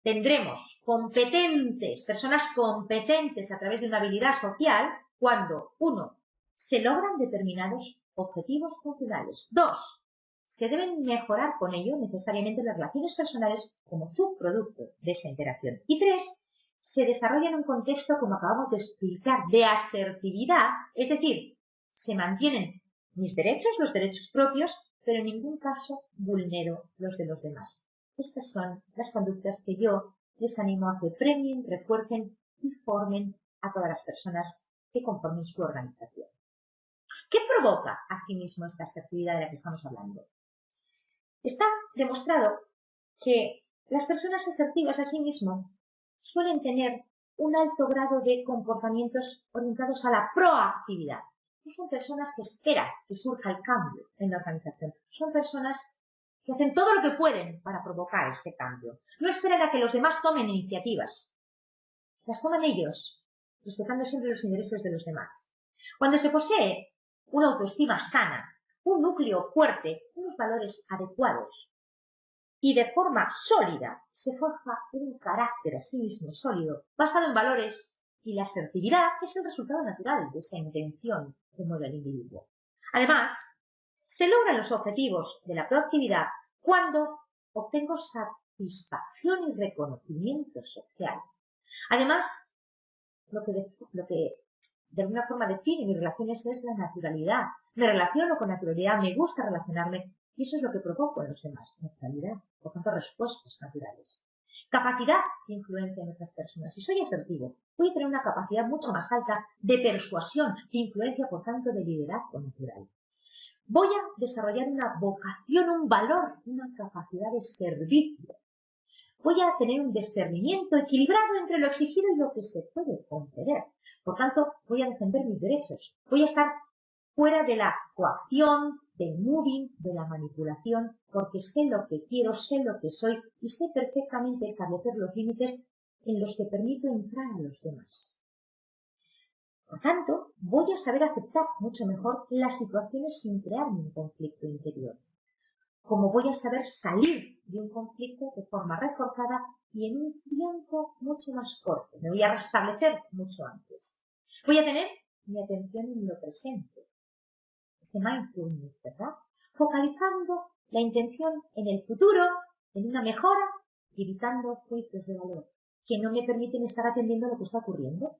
tendremos personas competentes a través de una habilidad social cuando, 1, se logran determinados objetivos funcionales. 2, se deben mejorar con ello necesariamente las relaciones personales como subproducto de esa interacción. Y 3, se desarrolla en un contexto, como acabamos de explicar, de asertividad, es decir, se mantienen mis derechos, los derechos propios, pero en ningún caso vulnero los de los demás. Estas son las conductas que yo les animo a que premien, refuercen y formen a todas las personas que conformen su organización. ¿Qué provoca asimismo esta asertividad de la que estamos hablando? Está demostrado que las personas asertivas asimismo suelen tener un alto grado de comportamientos orientados a la proactividad. No son personas que esperan que surja el cambio en la organización. Son personas que hacen todo lo que pueden para provocar ese cambio. No esperan a que los demás tomen iniciativas. Las toman ellos, respetando siempre los intereses de los demás. Cuando se posee una autoestima sana, un núcleo fuerte, unos valores adecuados y de forma sólida, se forja un carácter a sí mismo sólido, basado en valores, y la asertividad es el resultado natural de esa intención que mueve al individuo. Además, se logran los objetivos de la proactividad cuando obtengo satisfacción y reconocimiento social. Además, lo que de alguna forma define mis relaciones es la naturalidad. Me relaciono con naturalidad, me gusta relacionarme y eso es lo que provoco en los demás, naturalidad, por tanto respuestas naturales. Capacidad de influencia en otras personas. Si soy asertivo, voy a tener una capacidad mucho más alta de persuasión, de influencia, por tanto de liderazgo natural. Voy a desarrollar una vocación, un valor, una capacidad de servicio. Voy a tener un discernimiento equilibrado entre lo exigido y lo que se puede conceder. Por tanto, voy a defender mis derechos. Voy a estar fuera de la coacción, del moving, de la manipulación, porque sé lo que quiero, sé lo que soy y sé perfectamente establecer los límites en los que permito entrar a los demás. Por tanto, voy a saber aceptar mucho mejor las situaciones sin crearme un conflicto interior. Como voy a saber salir de un conflicto de forma reforzada y en un tiempo mucho más corto. Me voy a restablecer mucho antes. Voy a tener mi atención en lo presente. Ese mindfulness, ¿verdad? Focalizando la intención en el futuro, en una mejora, y evitando juicios de valor que no me permiten estar atendiendo a lo que está ocurriendo.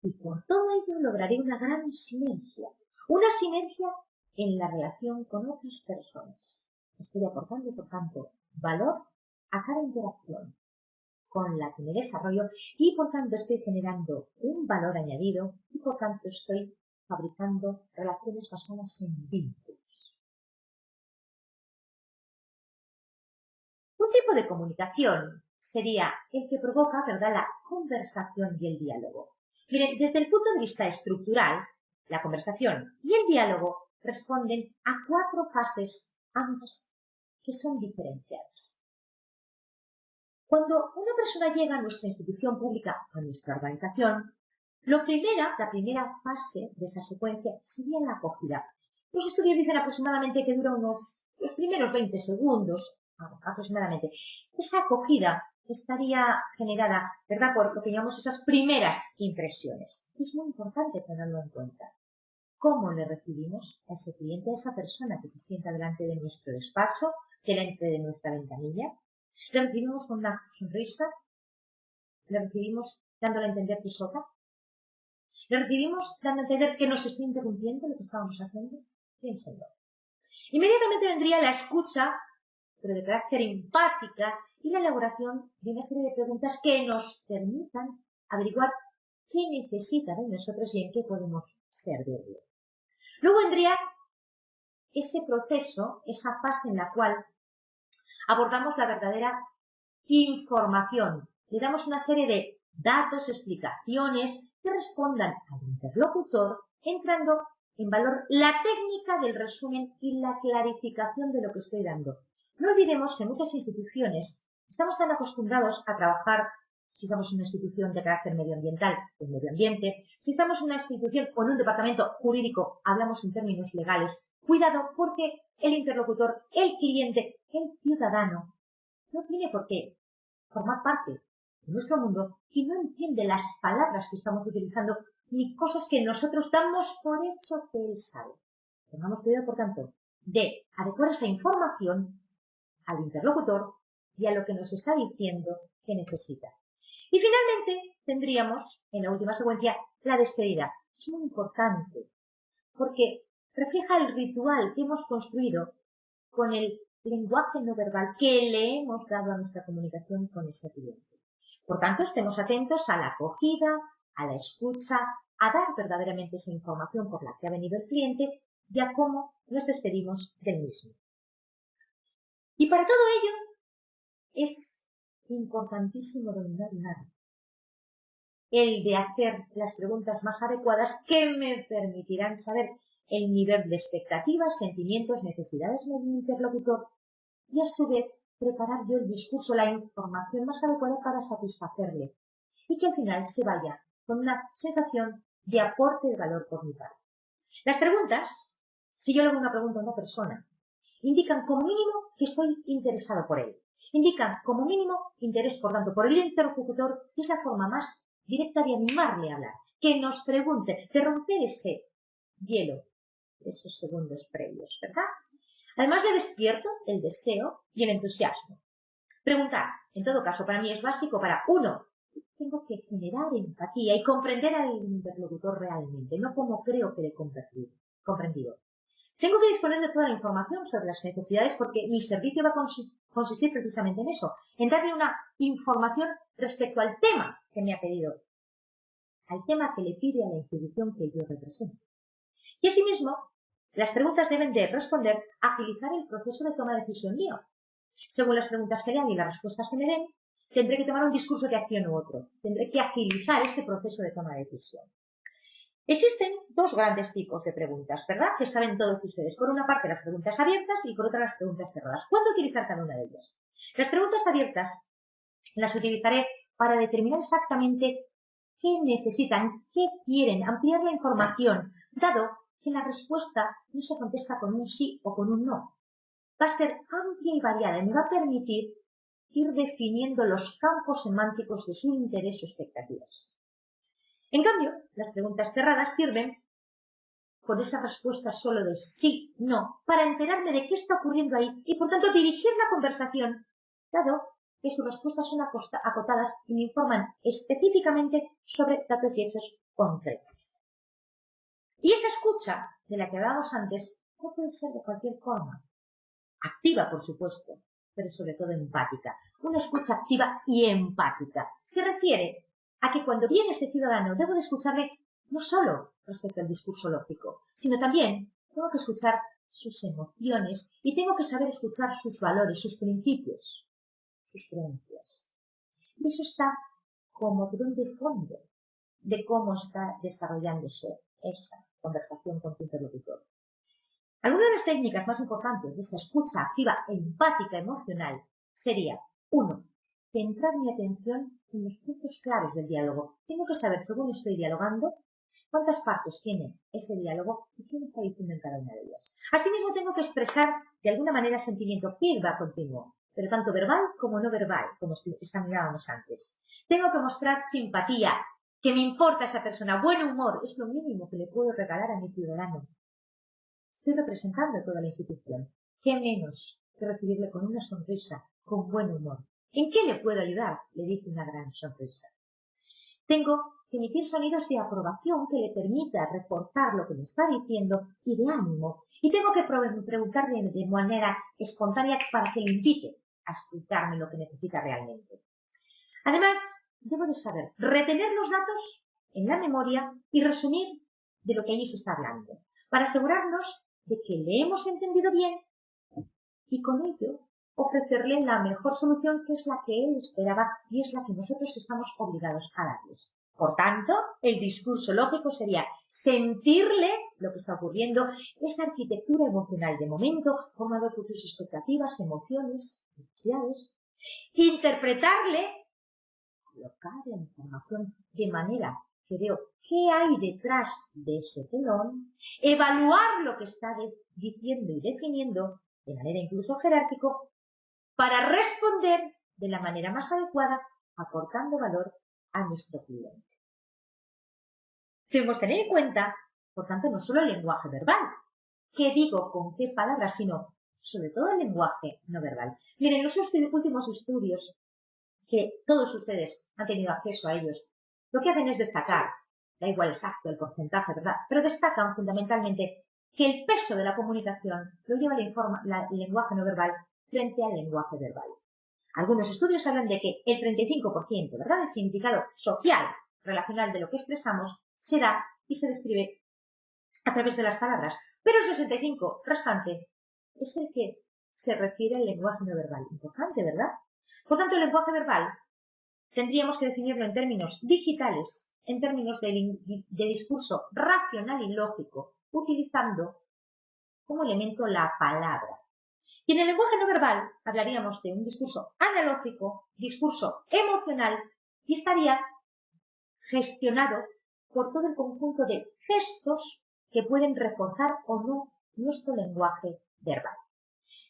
Y por todo ello lograré una gran sinergia. Una sinergia en la relación con otras personas. Estoy aportando, por tanto, valor a cada interacción con la que me desarrollo y, por tanto, estoy generando un valor añadido y, por tanto, estoy fabricando relaciones basadas en vínculos. Un tipo de comunicación sería el que provoca, ¿verdad?, la conversación y el diálogo. Miren, desde el punto de vista estructural, la conversación y el diálogo responden a 4 fases, ambas que son diferenciadas. Cuando una persona llega a nuestra institución pública, a nuestra organización, la primera fase de esa secuencia sería la acogida. Los estudios dicen aproximadamente que dura los primeros 20 segundos, aproximadamente. Esa acogida estaría generada, ¿verdad?, por lo que llamamos esas primeras impresiones. Es muy importante tenerlo en cuenta. ¿Cómo le recibimos a ese cliente, a esa persona que se sienta delante de nuestro despacho, delante de nuestra ventanilla? ¿Le recibimos con una sonrisa? ¿Le recibimos dándole a entender que es otra? ¿Le recibimos dando a entender que nos está interrumpiendo lo que estábamos haciendo? Piénsenlo. Inmediatamente vendría la escucha, pero de carácter empática, y la elaboración de una serie de preguntas que nos permitan averiguar qué necesita de nosotros y en qué podemos servirle. Luego vendría ese proceso, esa fase en la cual abordamos la verdadera información. Le damos una serie de datos, explicaciones que respondan al interlocutor, entrando en valor la técnica del resumen y la clarificación de lo que estoy dando. No olvidemos que en muchas instituciones estamos tan acostumbrados a trabajar, si estamos en una institución de carácter medioambiental, el medio ambiente, si estamos en una institución o en un departamento jurídico, hablamos en términos legales. Cuidado, porque el interlocutor, el cliente, el ciudadano, no tiene por qué formar parte de nuestro mundo y no entiende las palabras que estamos utilizando ni cosas que nosotros damos por hecho que él sabe. Tengamos cuidado, por tanto, de adecuar esa información al interlocutor y a lo que nos está diciendo que necesita. Y finalmente tendríamos, en la última secuencia, la despedida. Es muy importante porque refleja el ritual que hemos construido con el lenguaje no verbal que le hemos dado a nuestra comunicación con ese cliente. Por tanto, estemos atentos a la acogida, a la escucha, a dar verdaderamente esa información por la que ha venido el cliente y a cómo nos despedimos del mismo. Y para todo ello es importantísimo dominar un arte. El de hacer las preguntas más adecuadas que me permitirán saber el nivel de expectativas, sentimientos, necesidades del interlocutor y a su vez preparar yo el discurso, la información más adecuada para satisfacerle y que al final se vaya con una sensación de aporte de valor por mi parte. Las preguntas, si yo le hago una pregunta a una persona, indican como mínimo que estoy interesado por él. Indican como mínimo interés, por tanto, por el interlocutor, que es la forma más directa de animarle a hablar, que nos pregunte, de romper ese hielo, esos segundos previos, ¿verdad? Además le despierto el deseo y el entusiasmo. Preguntar, en todo caso, para mí es básico para uno. Tengo que generar empatía y comprender al interlocutor realmente, no como creo que le he comprendido. Tengo que disponer de toda la información sobre las necesidades porque mi servicio va a consistir precisamente en eso, en darle una información respecto al tema que me ha pedido, al tema que le pide a la institución que yo represento. Y asimismo, las preguntas deben de responder a agilizar el proceso de toma de decisión mío. Según las preguntas que le hagan y las respuestas que me den, tendré que tomar un discurso de acción u otro. Tendré que agilizar ese proceso de toma de decisión. Existen dos grandes tipos de preguntas, ¿verdad? Que saben todos ustedes. Por una parte, las preguntas abiertas y por otra, las preguntas cerradas. ¿Cuándo utilizar cada una de ellas? Las preguntas abiertas las utilizaré para determinar exactamente qué necesitan, qué quieren, ampliar la información, dado que la respuesta no se contesta con un sí o con un no. Va a ser amplia y variada y me va a permitir ir definiendo los campos semánticos de su interés o expectativas. En cambio, las preguntas cerradas sirven con esa respuesta solo de sí, no, para enterarme de qué está ocurriendo ahí y por tanto dirigir la conversación, dado que sus respuestas son acotadas y me informan específicamente sobre datos y hechos concretos. Y esa escucha de la que hablábamos antes no puede ser de cualquier forma. Activa, por supuesto, pero sobre todo empática. Una escucha activa y empática se refiere a que cuando viene ese ciudadano debo de escucharle no solo respecto al discurso lógico, sino también tengo que escuchar sus emociones y tengo que saber escuchar sus valores, sus principios, sus creencias. Y eso está como de fondo de cómo está desarrollándose esa conversación con tu interlocutor. Algunas de las técnicas más importantes de esa escucha activa, empática, emocional sería 1. Centrar mi atención en los puntos claves del diálogo. Tengo que saber, según estoy dialogando, cuántas partes tiene ese diálogo y quién está diciendo en cada una de ellas. Asimismo, tengo que expresar de alguna manera sentimiento, feedback continuo, pero tanto verbal como no verbal, como examinábamos antes. Tengo que mostrar simpatía, que me importa esa persona, buen humor, es lo mínimo que le puedo regalar a mi ciudadano. Estoy representando a toda la institución. ¿Qué menos que recibirle con una sonrisa, con buen humor? ¿En qué le puedo ayudar? Le dice una gran sonrisa. Tengo que emitir sonidos de aprobación que le permita reforzar lo que me está diciendo y de ánimo. Y tengo que preguntarle de manera espontánea para que le invite a explicarme lo que necesita realmente. Además, debo de saber retener los datos en la memoria y resumir de lo que allí se está hablando, para asegurarnos de que le hemos entendido bien y con ello ofrecerle la mejor solución, que es la que él esperaba y es la que nosotros estamos obligados a darles. Por tanto, el discurso lógico sería sentirle lo que está ocurriendo, esa arquitectura emocional de momento, formada por sus expectativas, emociones, necesidades, interpretarle, colocar la información de manera que veo qué hay detrás de ese telón, evaluar lo que está diciendo y definiendo, de manera incluso jerárquico, para responder de la manera más adecuada, aportando valor a nuestro cliente. Debemos tener en cuenta, por tanto, no solo el lenguaje verbal, qué digo, con qué palabras, sino sobre todo el lenguaje no verbal. Miren, los últimos estudios, que todos ustedes han tenido acceso a ellos, lo que hacen es destacar, da igual exacto el porcentaje, ¿verdad?, pero destacan fundamentalmente que el peso de la comunicación lo lleva el lenguaje no verbal frente al lenguaje verbal. Algunos estudios hablan de que el 35%, ¿verdad?, el significado social relacional de lo que expresamos se da y se describe a través de las palabras, pero el 65% restante es el que se refiere al lenguaje no verbal. Importante, ¿verdad? Por tanto, el lenguaje verbal tendríamos que definirlo en términos digitales, en términos de discurso racional y lógico, utilizando como elemento la palabra. Y en el lenguaje no verbal hablaríamos de un discurso analógico, discurso emocional, y estaría gestionado por todo el conjunto de gestos que pueden reforzar o no nuestro lenguaje verbal.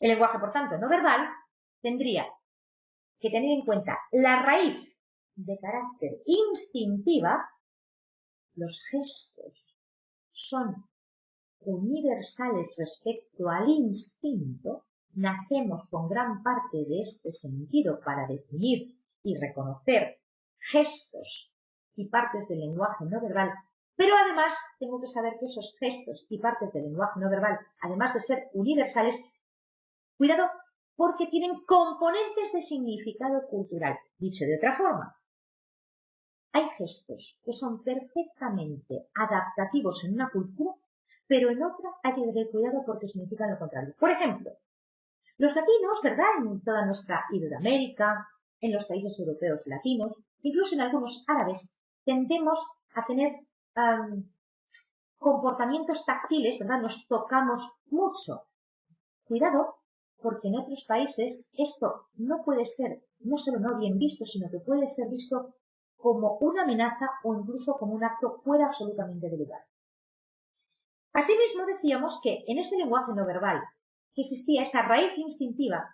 El lenguaje, por tanto, no verbal tendría que tener en cuenta la raíz de carácter instintiva. Los gestos son universales respecto al instinto. Nacemos con gran parte de este sentido para definir y reconocer gestos y partes del lenguaje no verbal, pero además tengo que saber que esos gestos y partes del lenguaje no verbal, además de ser universales, cuidado, porque tienen componentes de significado cultural. Dicho de otra forma, hay gestos que son perfectamente adaptativos en una cultura, pero en otra hay que tener cuidado porque significan lo contrario. Por ejemplo, los latinos, ¿verdad?, en toda nuestra Iberoamérica, en los países europeos latinos, incluso en algunos árabes, tendemos a tener comportamientos táctiles, ¿verdad? Nos tocamos mucho. Cuidado, porque en otros países esto no puede ser no solo no bien visto, sino que puede ser visto como una amenaza o incluso como un acto fuera absolutamente de lugar. Asimismo, decíamos que en ese lenguaje no verbal que existía esa raíz instintiva,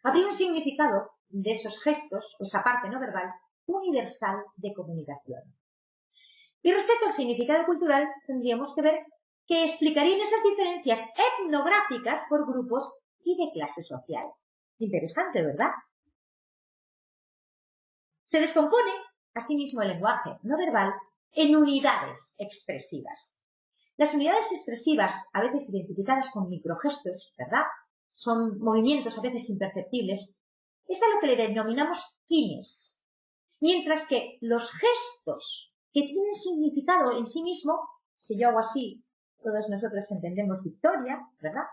habría un significado de esos gestos, esa parte no verbal, universal de comunicación. Y respecto al significado cultural, tendríamos que ver que explicarían esas diferencias etnográficas por grupos y de clase social. Interesante, ¿verdad? Se descompone, asimismo, el lenguaje no verbal en unidades expresivas. Las unidades expresivas, a veces identificadas con microgestos, ¿verdad?, son movimientos a veces imperceptibles, es a lo que le denominamos kines. Mientras que los gestos que tienen significado en sí mismo, si yo hago así, todos nosotros entendemos victoria, ¿verdad?,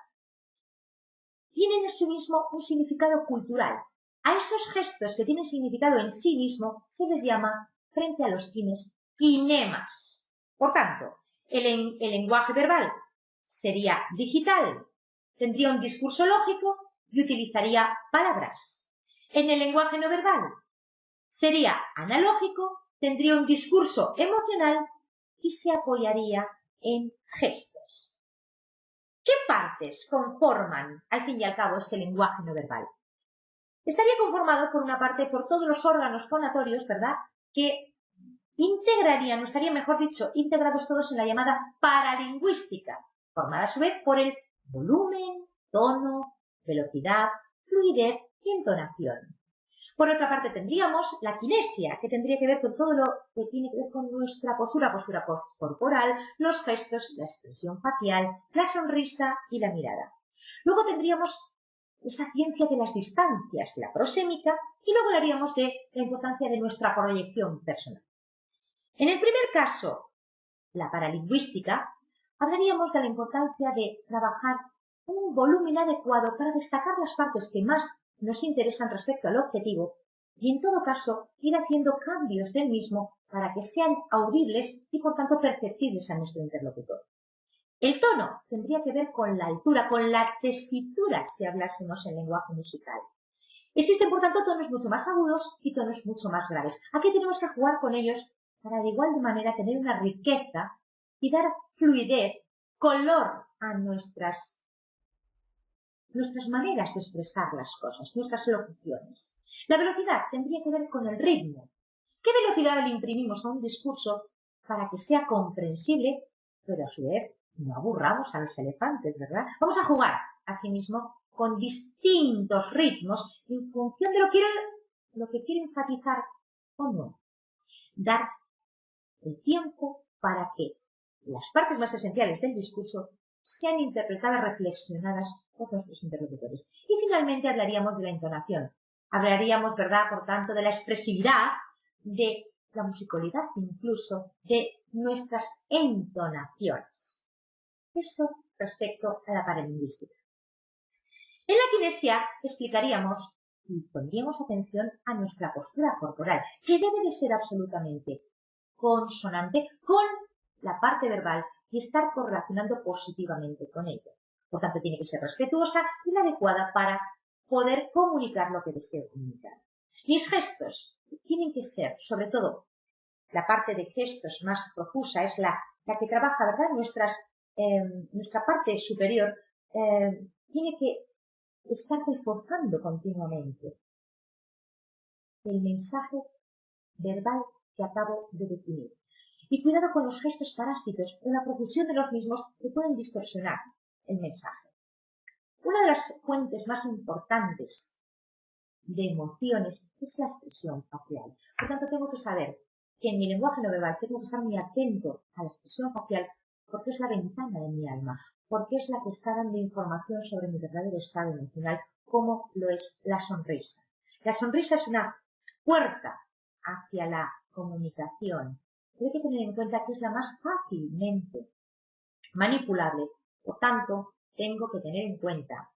tienen en sí mismo un significado cultural. A esos gestos que tienen significado en sí mismo se les llama, frente a los kines, kinemas. Por tanto, el lenguaje verbal sería digital, tendría un discurso lógico y utilizaría palabras. En el lenguaje no verbal sería analógico, tendría un discurso emocional y se apoyaría en gestos. ¿Qué partes conforman, al fin y al cabo, ese lenguaje no verbal? Estaría conformado por una parte por todos los órganos fonatorios, ¿verdad?, que integrarían, o estarían, mejor dicho, integrados todos en la llamada paralingüística, formada a su vez por el volumen, tono, velocidad, fluidez y entonación. Por otra parte tendríamos la kinesia, que tendría que ver con todo lo que tiene que ver con nuestra postura corporal, los gestos, la expresión facial, la sonrisa y la mirada. Luego tendríamos esa ciencia de las distancias, la prosémica, y luego hablaríamos de la importancia de nuestra proyección personal. En el primer caso, la paralingüística, hablaríamos de la importancia de trabajar un volumen adecuado para destacar las partes que más nos interesan respecto al objetivo y, en todo caso, ir haciendo cambios del mismo para que sean audibles y, por tanto, perceptibles a nuestro interlocutor. El tono tendría que ver con la altura, con la tesitura, si hablásemos en lenguaje musical. Existen, por tanto, tonos mucho más agudos y tonos mucho más graves. Aquí tenemos que jugar con ellos para, de igual manera, tener una riqueza y dar fluidez, color a nuestras maneras de expresar las cosas, nuestras locuciones. La velocidad tendría que ver con el ritmo. ¿Qué velocidad le imprimimos a un discurso para que sea comprensible, pero a su vez no aburramos a los elefantes, ¿verdad? Vamos a jugar, asimismo, con distintos ritmos en función de lo que quiere enfatizar o no. Dar el tiempo para que las partes más esenciales del discurso sean interpretadas, reflexionadas por nuestros interlocutores. Y finalmente hablaríamos de la entonación. Hablaríamos, ¿verdad?, por tanto, de la expresividad, de la musicalidad, incluso de nuestras entonaciones. Eso respecto a la paralingüística. En la kinesia explicaríamos y pondríamos atención a nuestra postura corporal, que debe de ser absolutamente consonante con la parte verbal y estar correlacionando positivamente con ella. Por tanto, tiene que ser respetuosa y la adecuada para poder comunicar lo que deseo comunicar. Mis gestos tienen que ser, sobre todo, la parte de gestos más profusa es la que trabaja, ¿verdad? Nuestra parte superior tiene que estar reforzando continuamente el mensaje verbal que acabo de definir. Y cuidado con los gestos parásitos, con la profusión de los mismos que pueden distorsionar el mensaje. Una de las fuentes más importantes de emociones es la expresión facial. Por tanto, tengo que saber que en mi lenguaje no verbal tengo que estar muy atento a la expresión facial porque es la ventana de mi alma, porque es la que está dando información sobre mi verdadero estado emocional, como lo es la sonrisa. La sonrisa es una puerta hacia la comunicación. Pero hay que tener en cuenta que es la más fácilmente manipulable. Por tanto, tengo que tener en cuenta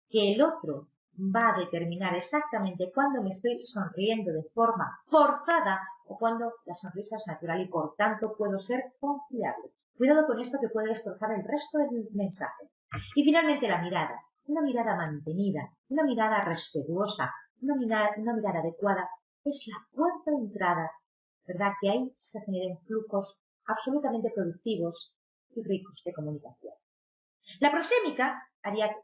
que el otro va a determinar exactamente cuándo me estoy sonriendo de forma forzada o cuándo la sonrisa es natural y por tanto puedo ser confiable. Cuidado con esto que puede destrozar el resto del mensaje. Y finalmente la mirada. Una mirada mantenida, una mirada respetuosa, una mirada adecuada es la puerta de entrada, ¿verdad? Que ahí se generen flujos absolutamente productivos y ricos de comunicación. La prosémica haría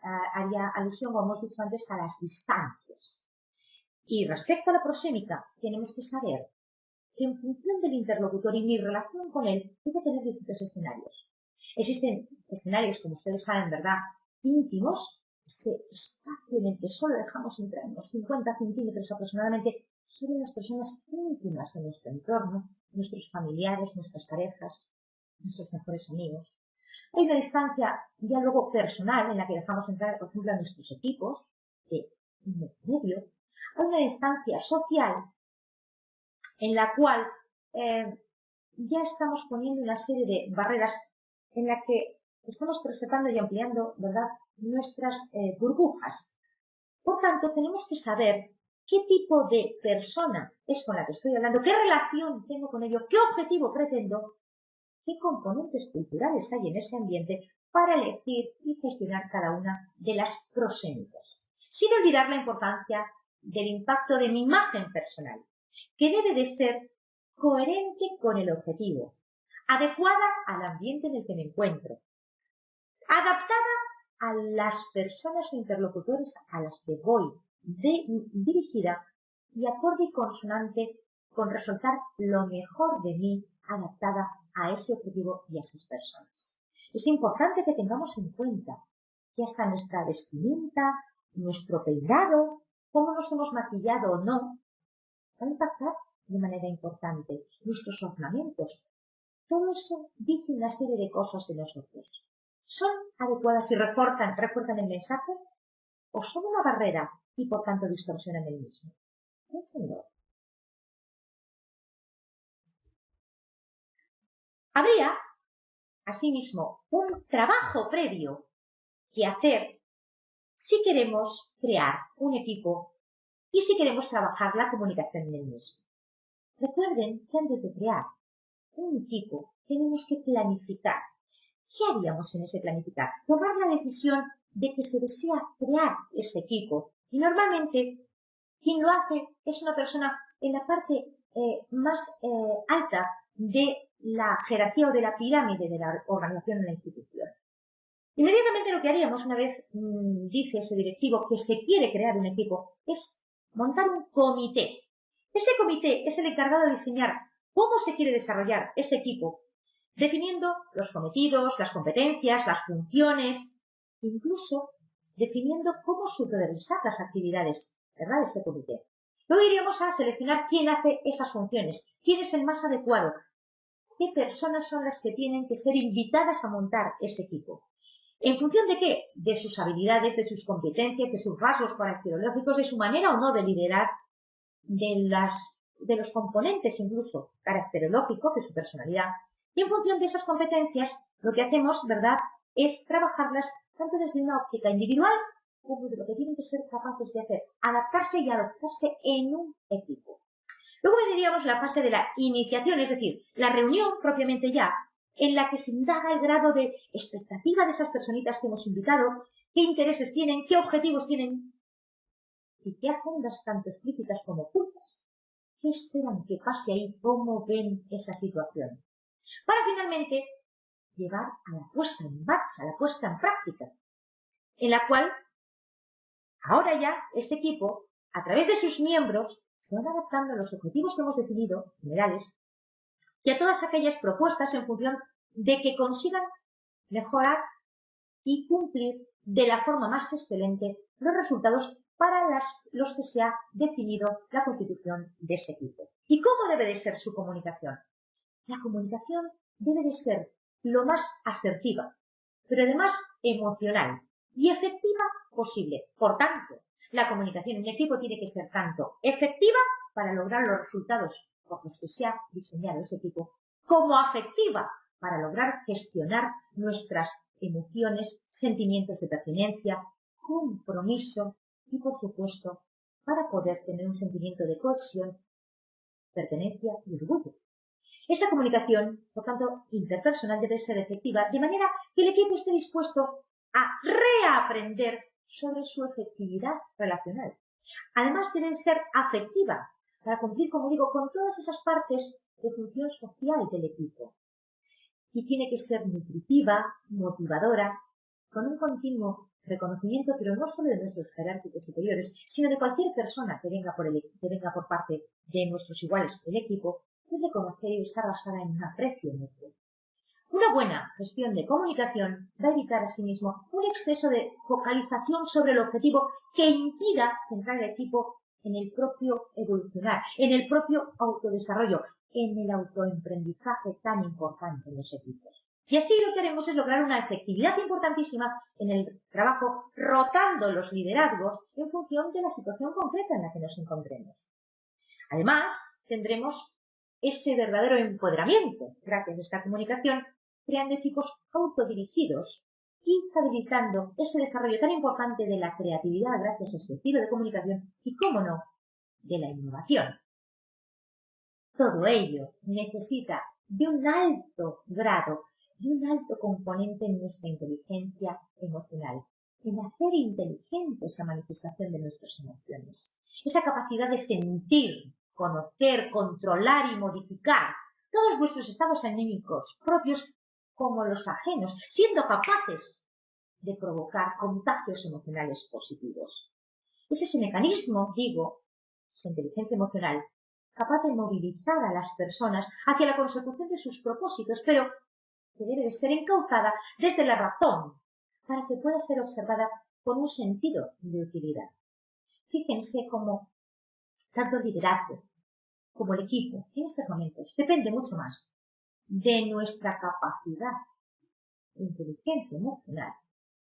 alusión, como hemos dicho antes, a las distancias. Y respecto a la prosémica, tenemos que saber que en función del interlocutor y mi relación con él, puede tener distintos escenarios. Existen escenarios, como ustedes saben, ¿verdad?, íntimos, fácilmente solo dejamos entrar unos 50 centímetros aproximadamente sobre las personas íntimas de nuestro entorno, nuestros familiares, nuestras parejas, nuestros mejores amigos. Hay una distancia ya luego personal en la que dejamos entrar, por ejemplo, a nuestros equipos de medio. Hay una distancia social en la cual ya estamos poniendo una serie de barreras en la que estamos preservando y ampliando, ¿verdad?, nuestras burbujas. Por tanto, tenemos que saber qué tipo de persona es con la que estoy hablando, qué relación tengo con ello, qué objetivo pretendo, qué componentes culturales hay en ese ambiente para elegir y gestionar cada una de las prosémicas. Sin olvidar la importancia del impacto de mi imagen personal, que debe de ser coherente con el objetivo, adecuada al ambiente en el que me encuentro, adaptada a las personas o interlocutores a las que voy dirigida y acorde y consonante con resaltar lo mejor de mí adaptada a ese objetivo y a esas personas. Es importante que tengamos en cuenta que hasta nuestra vestimenta, nuestro peinado, cómo nos hemos maquillado o no, va a impactar de manera importante. Nuestros ornamentos, todo eso dice una serie de cosas de nosotros. ¿Son adecuadas y refuerzan el mensaje? ¿O son una barrera y por tanto distorsionan el mismo? Piénsenlo. Habría, asimismo, un trabajo previo que hacer si queremos crear un equipo y si queremos trabajar la comunicación en el mismo. Recuerden que antes de crear un equipo tenemos que planificar. ¿Qué haríamos en ese planificar? Tomar la decisión de que se desea crear ese equipo. Y normalmente quien lo hace es una persona en la parte más alta de la jerarquía o de la pirámide de la organización o la institución. Inmediatamente lo que haríamos, una vez dice ese directivo que se quiere crear un equipo, es montar un comité. Ese comité es el encargado de diseñar cómo se quiere desarrollar ese equipo, definiendo los cometidos, las competencias, las funciones, incluso definiendo cómo supervisar las actividades, ¿verdad?, de ese comité. Luego iríamos a seleccionar quién hace esas funciones, quién es el más adecuado, qué personas son las que tienen que ser invitadas a montar ese equipo. ¿En función de qué? De sus habilidades, de sus competencias, de sus rasgos caracterológicos, de su manera o no de liderar, de los componentes incluso caracterológicos de su personalidad. Y en función de esas competencias, lo que hacemos, ¿verdad?, es trabajarlas tanto desde una óptica individual como de lo que tienen que ser capaces de hacer, adaptarse y adoptarse en un equipo. Luego vendríamos la fase de la iniciación, es decir, la reunión propiamente ya, en la que se indaga el grado de expectativa de esas personitas que hemos invitado, qué intereses tienen, qué objetivos tienen y qué agendas tanto explícitas como ocultas. ¿Qué esperan que pase ahí? ¿Cómo ven esa situación? Para finalmente llevar a la puesta en marcha, a la puesta en práctica, en la cual ahora ya ese equipo, a través de sus miembros, se van adaptando a los objetivos que hemos definido, generales, y a todas aquellas propuestas en función de que consigan mejorar y cumplir de la forma más excelente los resultados para los que se ha definido la constitución de ese equipo. ¿Y cómo debe de ser su comunicación? La comunicación debe de ser lo más asertiva, pero además emocional y efectiva posible. Por tanto, la comunicación en equipo tiene que ser tanto efectiva para lograr los resultados por los que se ha diseñado ese equipo, como afectiva para lograr gestionar nuestras emociones, sentimientos de pertenencia, compromiso y, por supuesto, para poder tener un sentimiento de cohesión, pertenencia y orgullo. Esa comunicación, por tanto, interpersonal debe ser efectiva, de manera que el equipo esté dispuesto a reaprender sobre su efectividad relacional. Además, debe ser afectiva, para cumplir, como digo, con todas esas partes de función social del equipo. Y tiene que ser nutritiva, motivadora, con un continuo reconocimiento, pero no solo de nuestros jerárquicos superiores, sino de cualquier persona que venga por parte de nuestros iguales del equipo, debe conocer y estar basada en un aprecio mutuo. Una buena gestión de comunicación va a evitar asimismo un exceso de focalización sobre el objetivo que impida centrar el equipo en el propio evolucionar, en el propio autodesarrollo, en el autoemprendizaje tan importante en los equipos. Y así lo que haremos es lograr una efectividad importantísima en el trabajo, rotando los liderazgos en función de la situación concreta en la que nos encontremos. Además, tendremos ese verdadero empoderamiento gracias a esta comunicación, creando equipos autodirigidos y facilitando ese desarrollo tan importante de la creatividad gracias a este estilo de comunicación y, cómo no, de la innovación. Todo ello necesita de un alto grado, de un alto componente en nuestra inteligencia emocional, en hacer inteligente esa manifestación de nuestras emociones, esa capacidad de sentir, conocer, controlar y modificar todos vuestros estados anímicos propios como los ajenos, siendo capaces de provocar contagios emocionales positivos. Es ese mecanismo, digo, esa inteligencia emocional, capaz de movilizar a las personas hacia la consecución de sus propósitos, pero que debe de ser encauzada desde la razón, para que pueda ser observada con un sentido de utilidad. Fíjense cómo tanto el liderazgo como el equipo en estos momentos depende mucho más de nuestra capacidad de inteligencia emocional,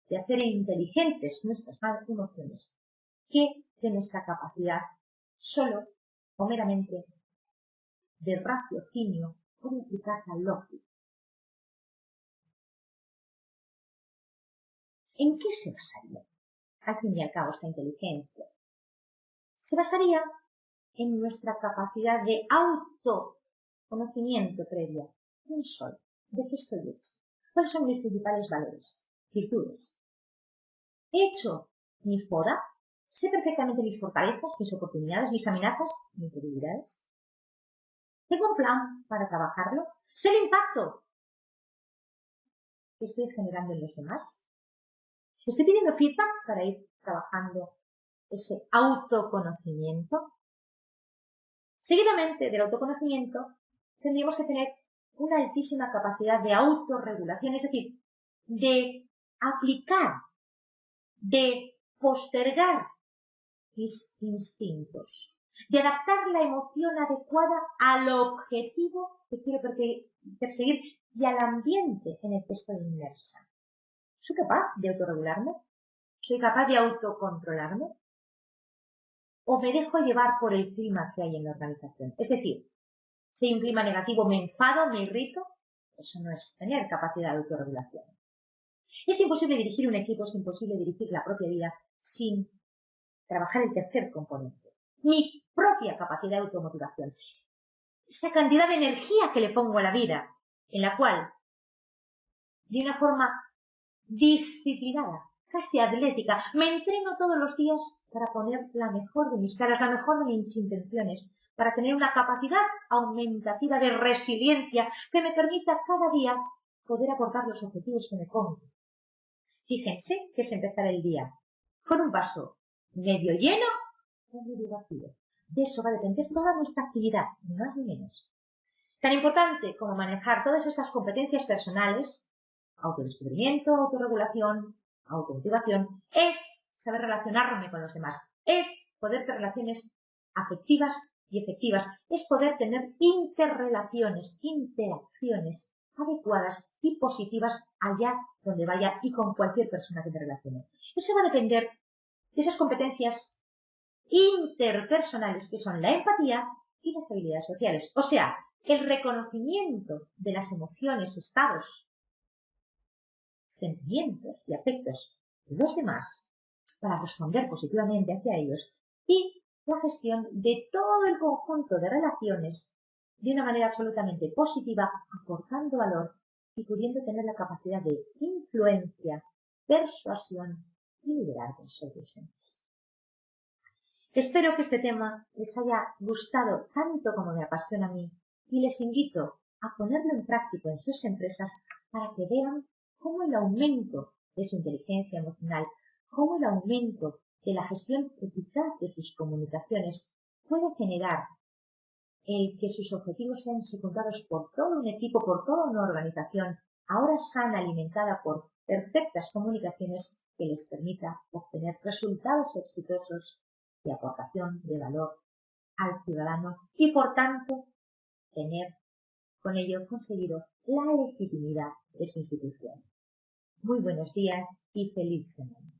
de hacer inteligentes nuestras emociones, que de nuestra capacidad solo o meramente de raciocinio o de aplicar la lógica. ¿En qué se basaría, al fin y al cabo, esta inteligencia? Se basaría en nuestra capacidad de autoconocimiento previa. ¿Quién soy? ¿De qué estoy hecho? ¿Cuáles son mis principales valores, virtudes? ¿He hecho mi FODA? ¿Sé perfectamente mis fortalezas, mis oportunidades, mis amenazas, mis debilidades? ¿Tengo un plan para trabajarlo? ¿Sé el impacto que estoy generando en los demás? ¿Estoy pidiendo feedback para ir trabajando ese autoconocimiento? Seguidamente del autoconocimiento, tendríamos que tener una altísima capacidad de autorregulación, es decir, de aplicar, de postergar mis instintos, de adaptar la emoción adecuada al objetivo que quiero perseguir y al ambiente en el que estoy inmersa. ¿Soy capaz de autorregularme? ¿Soy capaz de autocontrolarme? ¿O me dejo llevar por el clima que hay en la organización? Es decir, si hay un clima negativo, me enfado, me irrito. Eso no es tener capacidad de autorregulación. Es imposible dirigir un equipo, es imposible dirigir la propia vida sin trabajar el tercer componente. Mi propia capacidad de automotivación. Esa cantidad de energía que le pongo a la vida, en la cual, de una forma disciplinada, casi atlética, me entreno todos los días para poner la mejor de mis caras, la mejor de mis intenciones, para tener una capacidad aumentativa de resiliencia que me permita cada día poder abordar los objetivos que me pongo. Fíjense que es empezar el día con un vaso medio lleno o medio vacío. De eso va a depender toda nuestra actividad, ni más ni menos. Tan importante como manejar todas estas competencias personales, autodescubrimiento, autorregulación, automotivación, es saber relacionarme con los demás, es poder tener relaciones afectivas y efectivas, es poder tener interrelaciones, interacciones adecuadas y positivas allá donde vaya y con cualquier persona que me relacione. Eso va a depender de esas competencias interpersonales que son la empatía y las habilidades sociales. O sea, el reconocimiento de las emociones, estados, sentimientos y afectos de los demás para responder positivamente hacia ellos y la gestión de todo el conjunto de relaciones de una manera absolutamente positiva, aportando valor y pudiendo tener la capacidad de influencia, persuasión y liderazgo sobre los demás. Espero que este tema les haya gustado tanto como me apasiona a mí y les invito a ponerlo en práctica en sus empresas para que vean cómo el aumento de su inteligencia emocional, cómo el aumento de la gestión eficaz de sus comunicaciones puede generar el que sus objetivos sean secundados por todo un equipo, por toda una organización, ahora sana, alimentada por perfectas comunicaciones que les permita obtener resultados exitosos de aportación de valor al ciudadano y, por tanto, tener con ello conseguido la legitimidad de su institución. Muy buenos días y feliz semana.